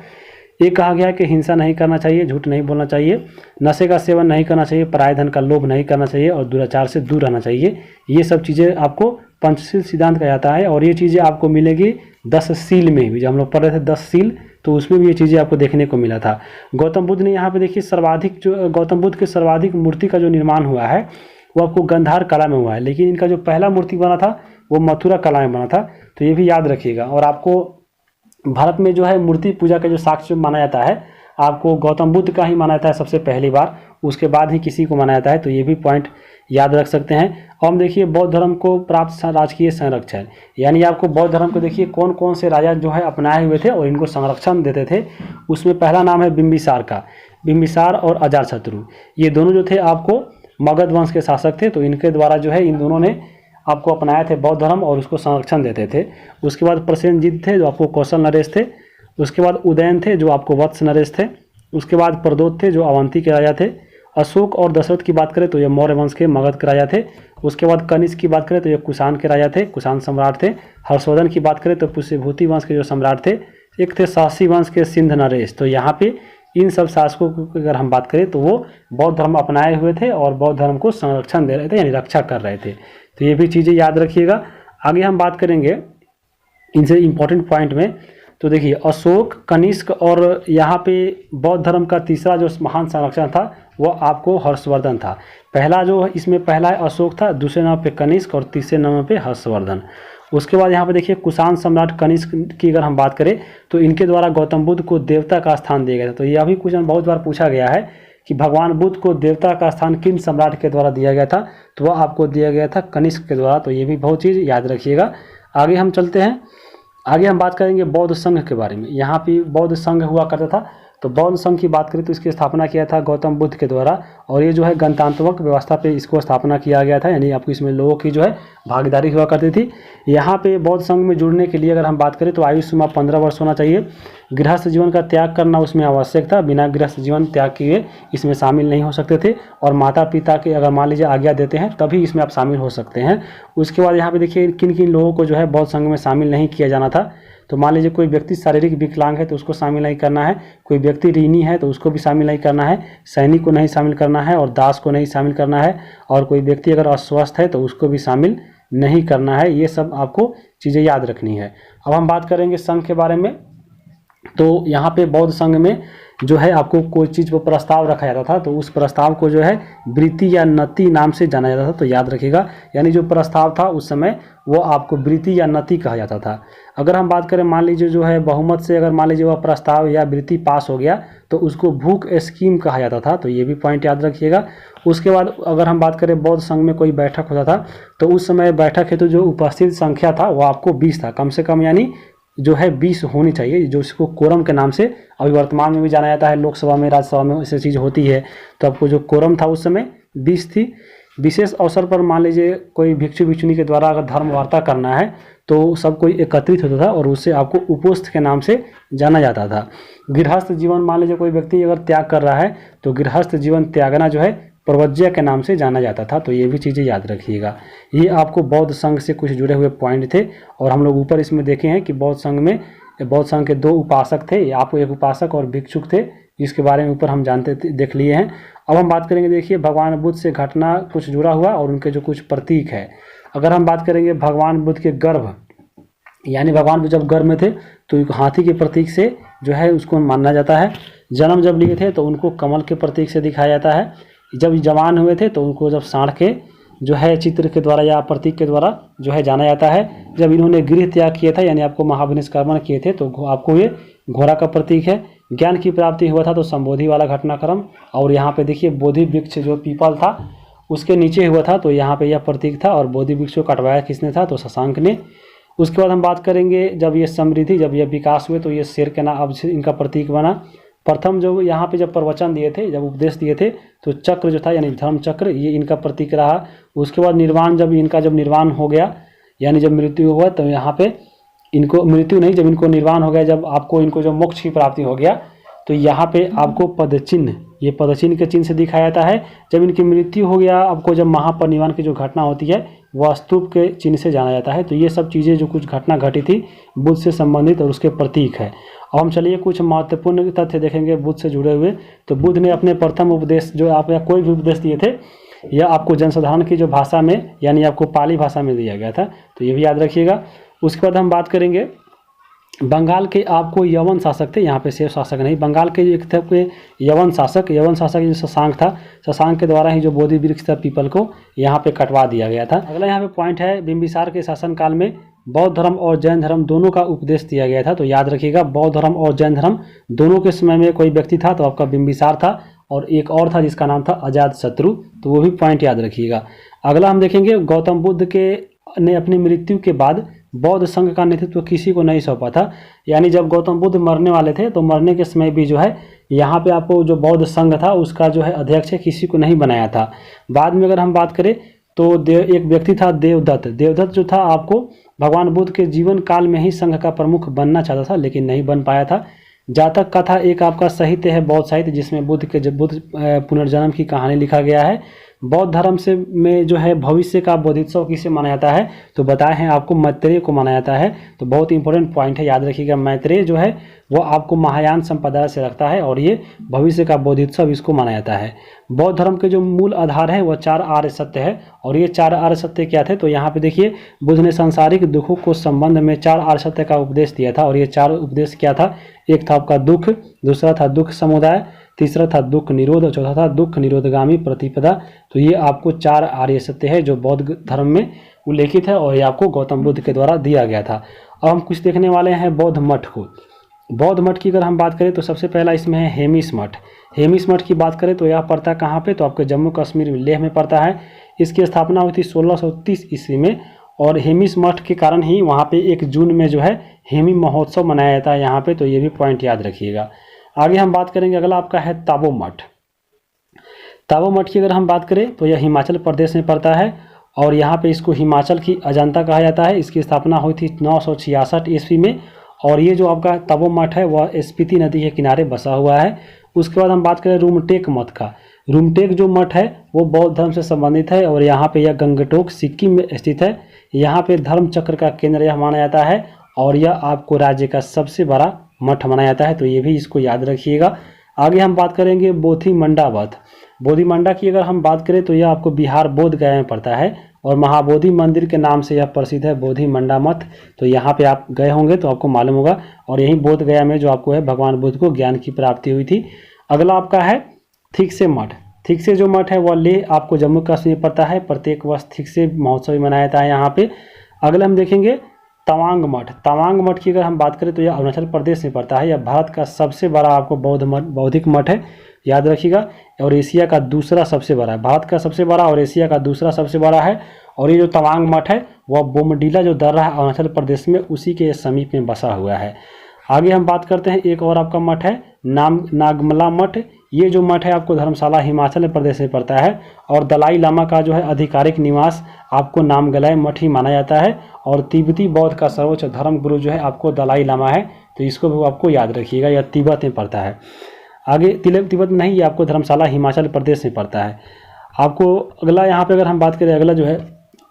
एक कहा गया है कि हिंसा नहीं करना चाहिए, झूठ नहीं बोलना चाहिए, नशे का सेवन नहीं करना चाहिए, पराय धन का लोभ नहीं करना चाहिए, और दुराचार से दूर रहना चाहिए। ये सब चीज़ें आपको पंचशील सिद्धांत कहा जाता है, और ये चीज़ें आपको मिलेगी 10 शील में भी, जब हम लोग पढ़ रहे थे 10 शील, तो उसमें भी ये चीज़ें आपको देखने को मिला था। गौतम बुद्ध ने यहाँ पे देखिए सर्वाधिक जो गौतम बुद्ध के सर्वाधिक मूर्ति का जो निर्माण हुआ है वो आपको गंधार कला में हुआ है, लेकिन इनका जो पहला मूर्ति बना था वो मथुरा कला में बना था। तो ये भी याद रखिएगा। और आपको भारत में जो है मूर्ति पूजा का जो साक्ष्य माना जाता है, आपको गौतम बुद्ध का ही माना जाता है सबसे पहली बार, उसके बाद ही किसी को माना जाता है। तो ये भी पॉइंट याद रख सकते हैं। और हम देखिए बौद्ध धर्म को प्राप्त राजकीय संरक्षण, यानी आपको बौद्ध धर्म को देखिए कौन कौन से राजा जो है अपनाए हुए थे और इनको संरक्षण देते थे। उसमें पहला नाम है बिंबिसार का। बिंबिसार और अजातशत्रु, ये दोनों जो थे आपको मगध वंश के शासक थे, तो इनके द्वारा जो है इन दोनों ने आपको अपनाए थे बौद्ध धर्म और उसको संरक्षण देते थे। उसके बाद प्रसेनजीत थे जो आपको कौशल नरेश थे। उसके बाद उदयन थे जो आपको वत्स नरेश थे। उसके बाद प्रदोत थे जो अवंती के राजा थे। अशोक और दशरथ की बात करें तो ये मौर्य वंश के मगध के राजा थे। उसके बाद कनिष्क की बात करें तो ये कुषाण के राजा थे, कुषाण सम्राट थे। हर्षवर्धन की बात करें तो पुष्यभूति वंश के जो सम्राट थे। एक थे सासी वंश के सिंध नरेश। तो यहाँ पे इन सब शासकों की अगर हम बात करें तो वो बौद्ध धर्म अपनाए हुए थे और बौद्ध धर्म को संरक्षण दे रहे थे, यानी रक्षा कर रहे थे। तो ये भी चीज़ें याद रखिएगा। आगे हम बात करेंगे इनसे इम्पोर्टेंट पॉइंट में। तो देखिए अशोक, कनिष्क और यहाँ पे बौद्ध धर्म का तीसरा जो महान संरक्षण था वो आपको हर्षवर्धन था। पहला जो इसमें पहला है अशोक था, दूसरे नंबर पे कनिष्क और तीसरे नंबर पे हर्षवर्धन। उसके बाद यहाँ पे देखिए कुषाण सम्राट कनिष्क की अगर हम बात करें तो इनके द्वारा गौतम बुद्ध को देवता का स्थान दिया गया था। तो यह भी क्वेश्चन बहुत बार पूछा गया है कि भगवान बुद्ध को देवता का स्थान किन सम्राट के द्वारा दिया गया था, तो वह आपको दिया गया था कनिष्क के द्वारा। तो ये भी बहुत चीज़ याद रखिएगा। आगे हम चलते हैं, आगे हम बात करेंगे बौद्ध संघ के बारे में। यहाँ पे बौद्ध संघ हुआ करता था। तो बौद्ध संघ की बात करें तो इसकी स्थापना किया था गौतम बुद्ध के द्वारा, और ये जो है गणतांत्रिक व्यवस्था पे इसको स्थापना किया गया था, यानी आपको इसमें लोगों की जो है भागीदारी हुआ करती थी। यहाँ पे बौद्ध संघ में जुड़ने के लिए अगर हम बात करें तो आयु सीमा 15 वर्ष होना चाहिए। गृहस्थ जीवन का त्याग करना उसमें आवश्यक था, बिना गृहस्थ जीवन त्याग किए इसमें शामिल नहीं हो सकते थे। और माता पिता के अगर मान लीजिए आज्ञा देते हैं तभी इसमें आप शामिल हो सकते हैं। उसके बाद यहाँ पे देखिए किन किन लोगों को जो है बौद्ध संघ में शामिल नहीं किया जाना था। तो मान लीजिए कोई व्यक्ति शारीरिक विकलांग है तो उसको शामिल नहीं करना है, कोई व्यक्ति ऋणी है तो उसको भी शामिल नहीं करना है, सैनिक को नहीं शामिल करना है और दास को नहीं शामिल करना है, और कोई व्यक्ति अगर अस्वस्थ है तो उसको भी शामिल नहीं करना है। ये सब आपको चीज़ें याद रखनी है। अब हम बात करेंगे संघ के बारे में। तो यहाँ पे बौद्ध संघ में जो है आपको कोई चीज़ पर प्रस्ताव रखा जाता था तो उस प्रस्ताव को जो है वृत्ति या नति नाम से जाना जाता था। तो याद रखिएगा, यानी जो प्रस्ताव था उस समय वो आपको वृत्ति या नति कहा जाता था। अगर हम बात करें, मान लीजिए जो है बहुमत से अगर मान लीजिए वह प्रस्ताव या वृत्ति पास हो गया तो उसको भूख स्कीम कहा जाता था। तो ये भी पॉइंट याद रखिएगा। उसके बाद अगर हम बात करें बौद्ध संघ में कोई बैठक होता था तो उस समय बैठक हेतु जो उपस्थित संख्या था वो आपको 20 था, कम से कम यानी जो है 20 होनी चाहिए, जो इसको कोरम के नाम से अभी वर्तमान में भी जाना जाता है। लोकसभा में, राज्यसभा में ऐसी चीज़ होती है। तो आपको जो कोरम था उस समय 20 थी। विशेष अवसर पर मान लीजिए कोई भिक्षु भिक्षुणी के द्वारा अगर धर्म वार्ता करना है तो सब कोई एकत्रित होता था और उससे आपको उपोस्त के नाम से जाना जाता था। गृहस्थ जीवन, मान लीजिए कोई व्यक्ति अगर त्याग कर रहा है तो गृहस्थ जीवन त्यागना जो है प्रवज्य के नाम से जाना जाता था। तो ये भी चीज़ें याद रखिएगा। ये आपको बौद्ध संघ से कुछ जुड़े हुए पॉइंट थे और हम लोग ऊपर इसमें देखे हैं कि बौद्ध संघ के 2 उपासक थे, आपको एक उपासक और भिक्षुक थे, जिसके बारे में ऊपर हम देख लिए हैं। अब हम बात करेंगे, देखिए भगवान बुद्ध से घटना कुछ जुड़ा हुआ और उनके जो कुछ प्रतीक है। अगर हम बात करेंगे भगवान बुद्ध के गर्भ, यानी भगवान बुद्ध जब गर्भ में थे तो एक हाथी के प्रतीक से जो है उसको माना जाता है। जन्म जब लिए थे तो उनको कमल के प्रतीक से दिखाया जाता है। जब जवान हुए थे तो उनको जब सांड के जो है चित्र के द्वारा या प्रतीक के द्वारा जो है जाना जाता है। जब इन्होंने गृह त्याग किया था यानी आपको महाविनिष्क्रमण किए थे तो आपको ये घोड़ा का प्रतीक है। ज्ञान की प्राप्ति हुआ था तो संबोधि वाला घटनाक्रम, और यहाँ पे देखिए बोधि वृक्ष जो पीपल था उसके नीचे हुआ था तो यहाँ पे यह प्रतीक था। और बोधि वृक्ष को कटवाया किसने था? तो शशांक ने। उसके बाद हम बात करेंगे जब ये समृद्धि, जब यह विकास हुए तो ये शेर के नाम अब इनका प्रतीक बना। प्रथम जो यहाँ पे जब प्रवचन दिए थे, जब उपदेश दिए थे तो चक्र जो था यानी धर्म चक्र, ये इनका प्रतीक रहा। उसके बाद निर्वाण, जब निर्वाण हो गया यानी जब मृत्यु हुआ तो यहाँ पे इनको मृत्यु नहीं, जब इनको निर्वाण हो गया, जब आपको इनको जो मोक्ष की प्राप्ति हो गया तो यहाँ पे आपको पद चिन्ह, ये पद चिन्ह के चिन्ह से दिखाया जाता है। जब इनकी मृत्यु हो गया, आपको जब महापरिनिर्वाण की जो घटना होती है वह स्तूप के चिन्ह से जाना जाता है। तो ये सब चीज़ें जो कुछ घटना घटी थी बुद्ध से संबंधित और उसके प्रतीक है। अब हम चलिए कुछ महत्वपूर्ण तथ्य देखेंगे बुद्ध से जुड़े हुए। तो बुद्ध ने अपने प्रथम उपदेश जो आप या कोई भी उपदेश दिए थे यह आपको जनसाधारण की जो भाषा में यानी आपको पाली भाषा में दिया गया था। तो ये भी याद रखिएगा। उसके बाद हम बात करेंगे बंगाल के आपको यवन शासक थे, यहाँ पे शेष शासक नहीं, बंगाल के एक थे यवन शासक जो शशांक था, शशांक के द्वारा ही जो बोधि वृक्ष था पीपल को यहाँ पे कटवा दिया गया था। अगला यहाँ पे पॉइंट है बिंबिसार के शासनकाल में बौद्ध धर्म और जैन धर्म दोनों का उपदेश दिया गया था। तो याद रखिएगा बौद्ध धर्म और जैन धर्म दोनों के समय में कोई व्यक्ति था तो आपका बिंबिसार था और एक और था जिसका नाम था अजातशत्रु। तो वो भी पॉइंट याद रखिएगा। अगला हम देखेंगे गौतम बुद्ध ने अपनी मृत्यु के बाद बौद्ध संघ का नेतृत्व किसी को नहीं सौंपा था। यानी जब गौतम बुद्ध मरने वाले थे तो मरने के समय भी जो है यहाँ पे आपको जो बौद्ध संघ था उसका जो है अध्यक्ष किसी को नहीं बनाया था। बाद में अगर हम बात करें तो एक व्यक्ति था देवदत्त जो था आपको भगवान बुद्ध के जीवन काल में ही संघ का प्रमुख बनना चाहता था लेकिन नहीं बन पाया था। जातक कथा एक आपका साहित्य है बौद्ध साहित्य जिसमें बुद्ध पुनर्जन्म की कहानी लिखा गया है। बौद्ध धर्म से में जो है भविष्य का बोधित्सव किसे माना जाता है? तो बताए हैं आपको मैत्रेय को माना जाता है। तो बहुत इंपॉर्टेंट पॉइंट है, याद रखिएगा। मैत्रेय जो है वो आपको महायान संप्रदाय से रखता है और ये भविष्य का बोधित्सव इसको माना जाता है। बौद्ध धर्म के जो मूल आधार है वह 4 आर्य सत्य है। और ये 4 आर्य सत्य क्या थे? तो यहाँ पे देखिए बुद्ध ने सांसारिक दुखों को संबंध में 4 आर्य सत्य का उपदेश दिया था। और ये 4 उपदेश क्या था? एक था आपका दुख, दूसरा था दुख समुदाय, तीसरा था दुख निरोध और चौथा था दुख निरोधगामी प्रतिपदा। तो ये आपको 4 आर्य सत्य है जो बौद्ध धर्म में उल्लेखित है और ये आपको गौतम बुद्ध के द्वारा दिया गया था। अब हम कुछ देखने वाले हैं बौद्ध मठ को। बौद्ध मठ की अगर हम बात करें तो सबसे पहला इसमें है हेमिस मठ। हेमिस मठ की बात करें तो यह पड़ता कहाँ पे? तो आपके जम्मू कश्मीर लेह में पड़ता है। इसकी स्थापना हुई थी 1630 ईस्वी में और हेमिस मठ के कारण ही वहाँ पे 1 जून में जो है हेमी महोत्सव मनाया जाता है यहाँ पे। तो ये भी पॉइंट याद रखिएगा। आगे हम बात करेंगे, अगला आपका है ताबो मठ। ताबो मठ की अगर हम बात करें तो यह हिमाचल प्रदेश में पड़ता है और यहाँ पे इसको हिमाचल की अजंता कहा जाता है। इसकी स्थापना हुई थी 966 ईस्वी में और ये जो आपका ताबो मठ है वह स्पीति नदी के किनारे बसा हुआ है। उसके बाद हम बात करें रूमटेक मठ का। रूमटेक जो मठ है वो बौद्ध धर्म से संबंधित है और यहाँ पे यह गंगटोक सिक्किम में स्थित है। यहाँ पे धर्म चक्र का केंद्र यह माना जाता है और यह आपको राज्य का सबसे बड़ा मठ माना जाता है। तो ये भी इसको याद रखिएगा। आगे हम बात करेंगे बोधिमंडा मठ। बोधिमंडा की अगर हम बात करें तो यह आपको बिहार बोधगया में पड़ता है और महाबोधि मंदिर के नाम से यह प्रसिद्ध है, बोधि मंडा मठ। तो यहाँ पे आप गए होंगे तो आपको मालूम होगा। और यहीं बोध गया में जो आपको है भगवान बुद्ध को ज्ञान की प्राप्ति हुई थी। अगला आपका है थिकसे मठ। थिकसे जो मठ है वह लेह आपको जम्मू कश्मीर में पड़ता है। प्रत्येक वर्ष थिकसे महोत्सव मनाया जाता है यहाँ पे। अगला हम देखेंगे तवांग मठ। तवांग मठ की अगर हम बात करें तो यह अरुणाचल प्रदेश में पड़ता है। यह भारत का सबसे बड़ा आपको बौद्धिक मठ है, याद रखिएगा। और एशिया का दूसरा सबसे बड़ा है, भारत का सबसे बड़ा और एशिया का दूसरा सबसे बड़ा है। और ये जो तवांग मठ है वह बोमडीला जो दर्रा है अरुणाचल प्रदेश में, उसी के समीप में बसा हुआ है। आगे हम बात करते हैं एक और आपका मठ है नागमला मठ। ये जो मठ है आपको धर्मशाला हिमाचल प्रदेश में पड़ता है। और दलाई लामा का जो है आधिकारिक निवास आपको नामगलाई मठ ही माना जाता है। और तिब्बती बौद्ध का सर्वोच्च धर्म गुरु जो है आपको दलाई लामा है, तो इसको भी आपको याद रखिएगा। यह तिब्बत में पड़ता है। आगे तिब्बत में नहीं, ये आपको धर्मशाला हिमाचल प्रदेश में पड़ता है। आपको अगला यहाँ पे अगर हम बात करें, अगला जो है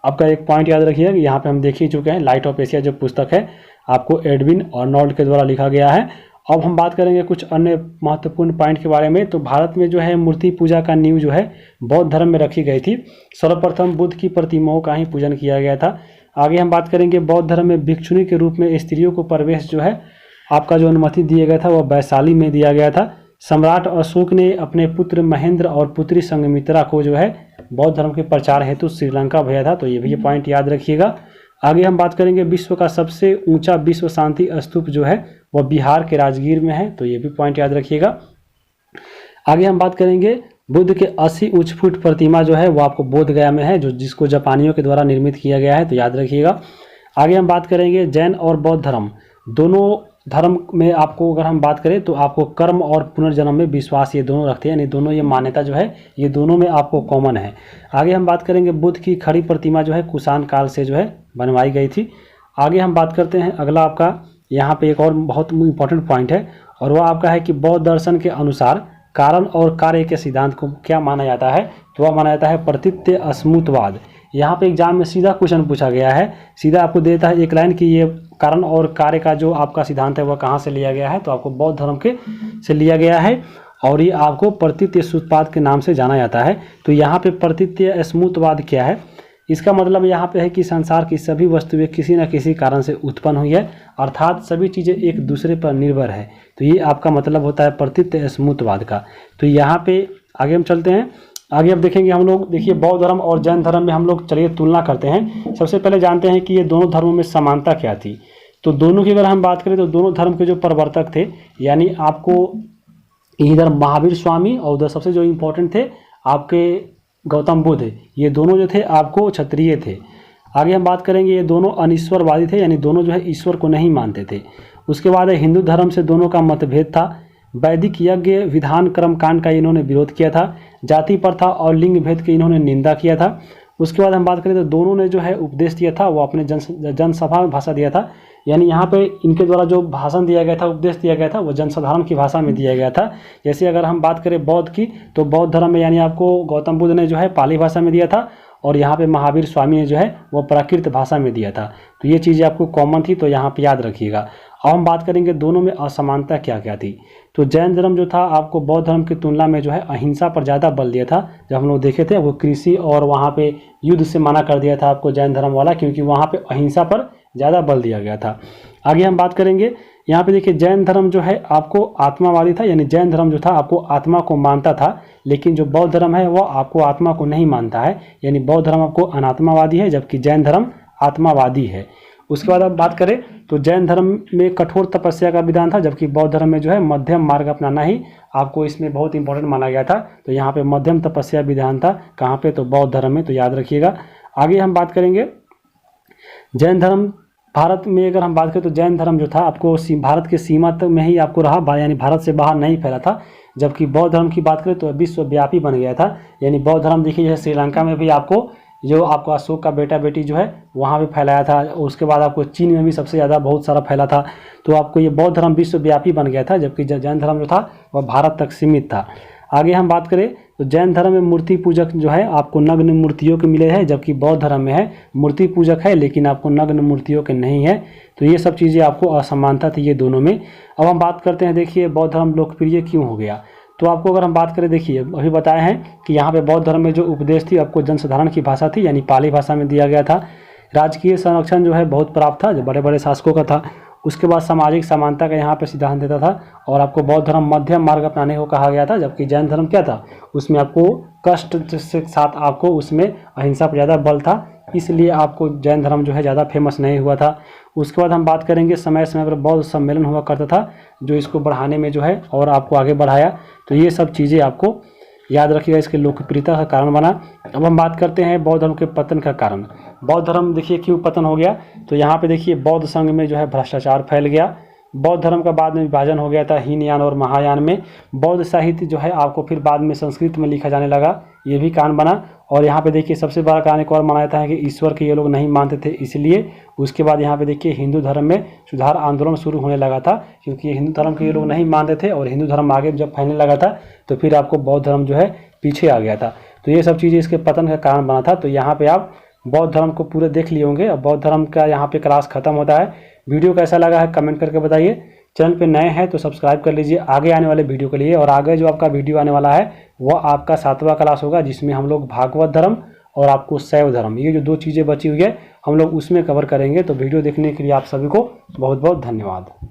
आपका एक पॉइंट याद रखिएगा कि यहाँ पे हम देख ही चुके हैं, लाइट ऑफ एशिया जो पुस्तक है आपको एडविन अर्नोल्ड के द्वारा लिखा गया है। अब हम बात करेंगे कुछ अन्य महत्वपूर्ण पॉइंट के बारे में। तो भारत में जो है मूर्ति पूजा का नींव जो है बौद्ध धर्म में रखी गई थी। सर्वप्रथम बुद्ध की प्रतिमाओं का ही पूजन किया गया था। आगे हम बात करेंगे बौद्ध धर्म में भिक्षुणी के रूप में स्त्रियों को प्रवेश जो है आपका जो अनुमति दिया गया था वह वैशाली में दिया गया था। सम्राट अशोक ने अपने पुत्र महेंद्र और पुत्री संघमित्रा को जो है बौद्ध धर्म के प्रचार हेतु श्रीलंका भेजा था। तो ये भी पॉइंट याद रखिएगा। आगे हम बात करेंगे विश्व का सबसे ऊंचा विश्व शांति स्तूप जो है वह बिहार के राजगीर में है। तो ये भी पॉइंट याद रखिएगा। आगे हम बात करेंगे बुद्ध के 80 उच्च फुट प्रतिमा जो है वो आपको बोध गया में है, जो जिसको जापानियों के द्वारा निर्मित किया गया है। तो याद रखिएगा। आगे हम बात करेंगे जैन और बौद्ध धर्म दोनों धर्म में आपको अगर हम बात करें तो आपको कर्म और पुनर्जन्म में विश्वास ये दोनों रखते हैं, यानी दोनों ये मान्यता जो है ये दोनों में आपको कॉमन है। आगे हम बात करेंगे बुद्ध की खड़ी प्रतिमा जो है कुषाण काल से जो है बनवाई गई थी। आगे हम बात करते हैं अगला आपका यहाँ पे एक और बहुत इंपॉर्टेंट पॉइंट है, और वह आपका है कि बौद्ध दर्शन के अनुसार कारण और कार्य के सिद्धांत को क्या माना जाता है, तो वह माना जाता है प्रतीत्य अस्मृतवाद। यहाँ पे एग्जाम में सीधा क्वेश्चन पूछा गया है, सीधा आपको देता है एक लाइन कि ये कारण और कार्य का जो आपका सिद्धांत है वह कहाँ से लिया गया है, तो आपको बौद्ध धर्म के से लिया गया है। और ये आपको प्रतीत्य अस्मृतवाद के नाम से जाना जाता है। तो यहाँ पे प्रतीत्य अस्मृतवाद क्या है, इसका मतलब यहाँ पे है कि संसार की सभी वस्तुएं किसी न किसी कारण से उत्पन्न हुई है, अर्थात सभी चीज़ें एक दूसरे पर निर्भर है। तो ये आपका मतलब होता है प्रतीत्य अस्मृतवाद का। तो यहाँ पे आगे हम चलते हैं। आगे अब देखेंगे हम लोग, देखिए बौद्ध धर्म और जैन धर्म में हम लोग चलिए तुलना करते हैं। सबसे पहले जानते हैं कि ये दोनों धर्मों में समानता क्या थी। तो दोनों की अगर हम बात करें तो दोनों धर्म के जो प्रवर्तक थे, यानी आपको इधर महावीर स्वामी और उधर सबसे जो इम्पोर्टेंट थे आपके गौतम बुद्ध, ये दोनों जो थे आपको क्षत्रिय थे। आगे हम बात करेंगे ये दोनों अनिश्वरवादी थे, यानी दोनों जो है ईश्वर को नहीं मानते थे। उसके बाद हिंदू धर्म से दोनों का मतभेद था। वैदिक यज्ञ विधान कर्म कांड का इन्होंने विरोध किया था। जाति प्रथा और लिंग भेद की इन्होंने निंदा किया था। उसके बाद हम बात करें तो दोनों ने जो है उपदेश दिया था, वो अपने जनसभा में भाषा दिया था, यानी यहाँ पे इनके द्वारा जो भाषण दिया गया था, उपदेश दिया गया था, वो जनसाधारण की भाषा में दिया गया था। जैसे अगर हम बात करें बौद्ध की, तो बौद्ध धर्म में यानी आपको गौतम बुद्ध ने जो है पाली भाषा में दिया था, और यहाँ पे महावीर स्वामी ने जो है वो प्राकृत भाषा में दिया था। तो ये चीज़ें आपको कॉमन थी, तो यहाँ पे याद रखिएगा। अब हम बात करेंगे दोनों में असमानता क्या क्या थी। तो जैन धर्म जो था आपको बौद्ध धर्म की तुलना में जो है अहिंसा पर ज़्यादा बल दिया था। जब हम लोग देखे थे वो कृषि और वहाँ पे युद्ध से मना कर दिया था आपको जैन धर्म वाला, क्योंकि वहाँ पे अहिंसा पर ज़्यादा बल दिया गया था। आगे हम बात करेंगे, यहाँ पे देखिए जैन धर्म जो है आपको आत्मावादी था, यानी जैन धर्म जो था आपको आत्मा को मानता था, लेकिन जो बौद्ध धर्म है वह आपको आत्मा को नहीं मानता है, यानी बौद्ध धर्म आपको अनात्मावादी है, जबकि जैन धर्म आत्मावादी है। उसके बाद अब बात करें तो जैन धर्म में कठोर तपस्या का विधान था, जबकि बौद्ध धर्म में जो है मध्यम मार्ग अपनाना ही आपको इसमें बहुत इंपॉर्टेंट माना गया था। तो यहाँ पे मध्यम तपस्या विधान था, कहाँ पे, तो बौद्ध धर्म में, तो याद रखिएगा। आगे हम बात करेंगे जैन धर्म भारत में अगर हम बात करें तो जैन धर्म जो था आपको भारत के सीमा तक में ही आपको रहा, यानी भारत से बाहर नहीं फैला था। जबकि बौद्ध धर्म की बात करें तो विश्वव्यापी बन गया था, यानी बौद्ध धर्म देखिए जैसे श्रीलंका में भी आपको जो आपको अशोक का बेटा बेटी जो है वहाँ भी फैलाया था। उसके बाद आपको चीन में भी सबसे ज़्यादा बहुत सारा फैला था। तो आपको ये बौद्ध धर्म विश्वव्यापी बन गया था, जबकि जैन धर्म जो था वह भारत तक सीमित था। आगे हम बात करें तो जैन धर्म में मूर्ति पूजक जो है आपको नग्न मूर्तियों के मिले हैं, जबकि बौद्ध धर्म में है मूर्ति पूजक है लेकिन आपको नग्न मूर्तियों के नहीं है। तो ये सब चीज़ें आपको असमानता थी ये दोनों में। अब हम बात करते हैं, देखिए बौद्ध धर्म लोकप्रिय क्यों हो गया। तो आपको अगर हम बात करें, देखिए अभी बताए हैं कि यहाँ पे बौद्ध धर्म में जो उपदेश थी आपको जनसाधारण की भाषा थी, यानी पाली भाषा में दिया गया था। राजकीय संरक्षण जो है बहुत प्राप्त था, जो बड़े बड़े शासकों का था। उसके बाद सामाजिक समानता का यहाँ पे सिद्धांत देता था, और आपको बौद्ध धर्म मध्यम मार्ग अपनाने को कहा गया था। जबकि जैन धर्म क्या था, उसमें आपको कष्ट के साथ आपको उसमें अहिंसा पर ज़्यादा बल था, इसलिए आपको जैन धर्म जो है ज़्यादा फेमस नहीं हुआ था। उसके बाद हम बात करेंगे, समय समय पर बौद्ध सम्मेलन हुआ करता था, जो इसको बढ़ाने में जो है और आपको आगे बढ़ाया। तो ये सब चीज़ें आपको याद रखिएगा, इसके लोकप्रियता का कारण बना। अब हम बात करते हैं बौद्ध धर्म के पतन का कारण। बौद्ध धर्म देखिए क्यों पतन हो गया, तो यहाँ पे देखिए बौद्ध संघ में जो है भ्रष्टाचार फैल गया। बौद्ध धर्म का बाद में विभाजन हो गया था हीनयान और महायान में। बौद्ध साहित्य जो है आपको फिर बाद में संस्कृत में लिखा जाने लगा, ये भी कारण बना। और यहाँ पे देखिए सबसे बड़ा कारण एक और माना जाता है कि ईश्वर के ये लोग नहीं मानते थे, इसलिए उसके बाद यहाँ पे देखिए हिंदू धर्म में सुधार आंदोलन शुरू होने लगा था, क्योंकि हिंदू धर्म के ये लोग नहीं मानते थे और हिंदू धर्म आगे जब फैलने लगा था तो फिर आपको बौद्ध धर्म जो है पीछे आ गया था। तो ये सब चीज़ें इसके पतन का कारण बना था। तो यहाँ पे आप बौद्ध धर्म को पूरे देख लिए होंगे। अब बौद्ध धर्म का यहाँ पे क्लास खत्म होता है। वीडियो कैसा लगा है कमेंट करके बताइए। चैनल पे नए हैं तो सब्सक्राइब कर लीजिए आगे आने वाले वीडियो के लिए। और आगे जो आपका वीडियो आने वाला है वो आपका 7वां क्लास होगा, जिसमें हम लोग भागवत धर्म और आपको शैव धर्म, ये जो 2 चीज़ें बची हुई है हम लोग उसमें कवर करेंगे। तो वीडियो देखने के लिए आप सभी को बहुत बहुत धन्यवाद।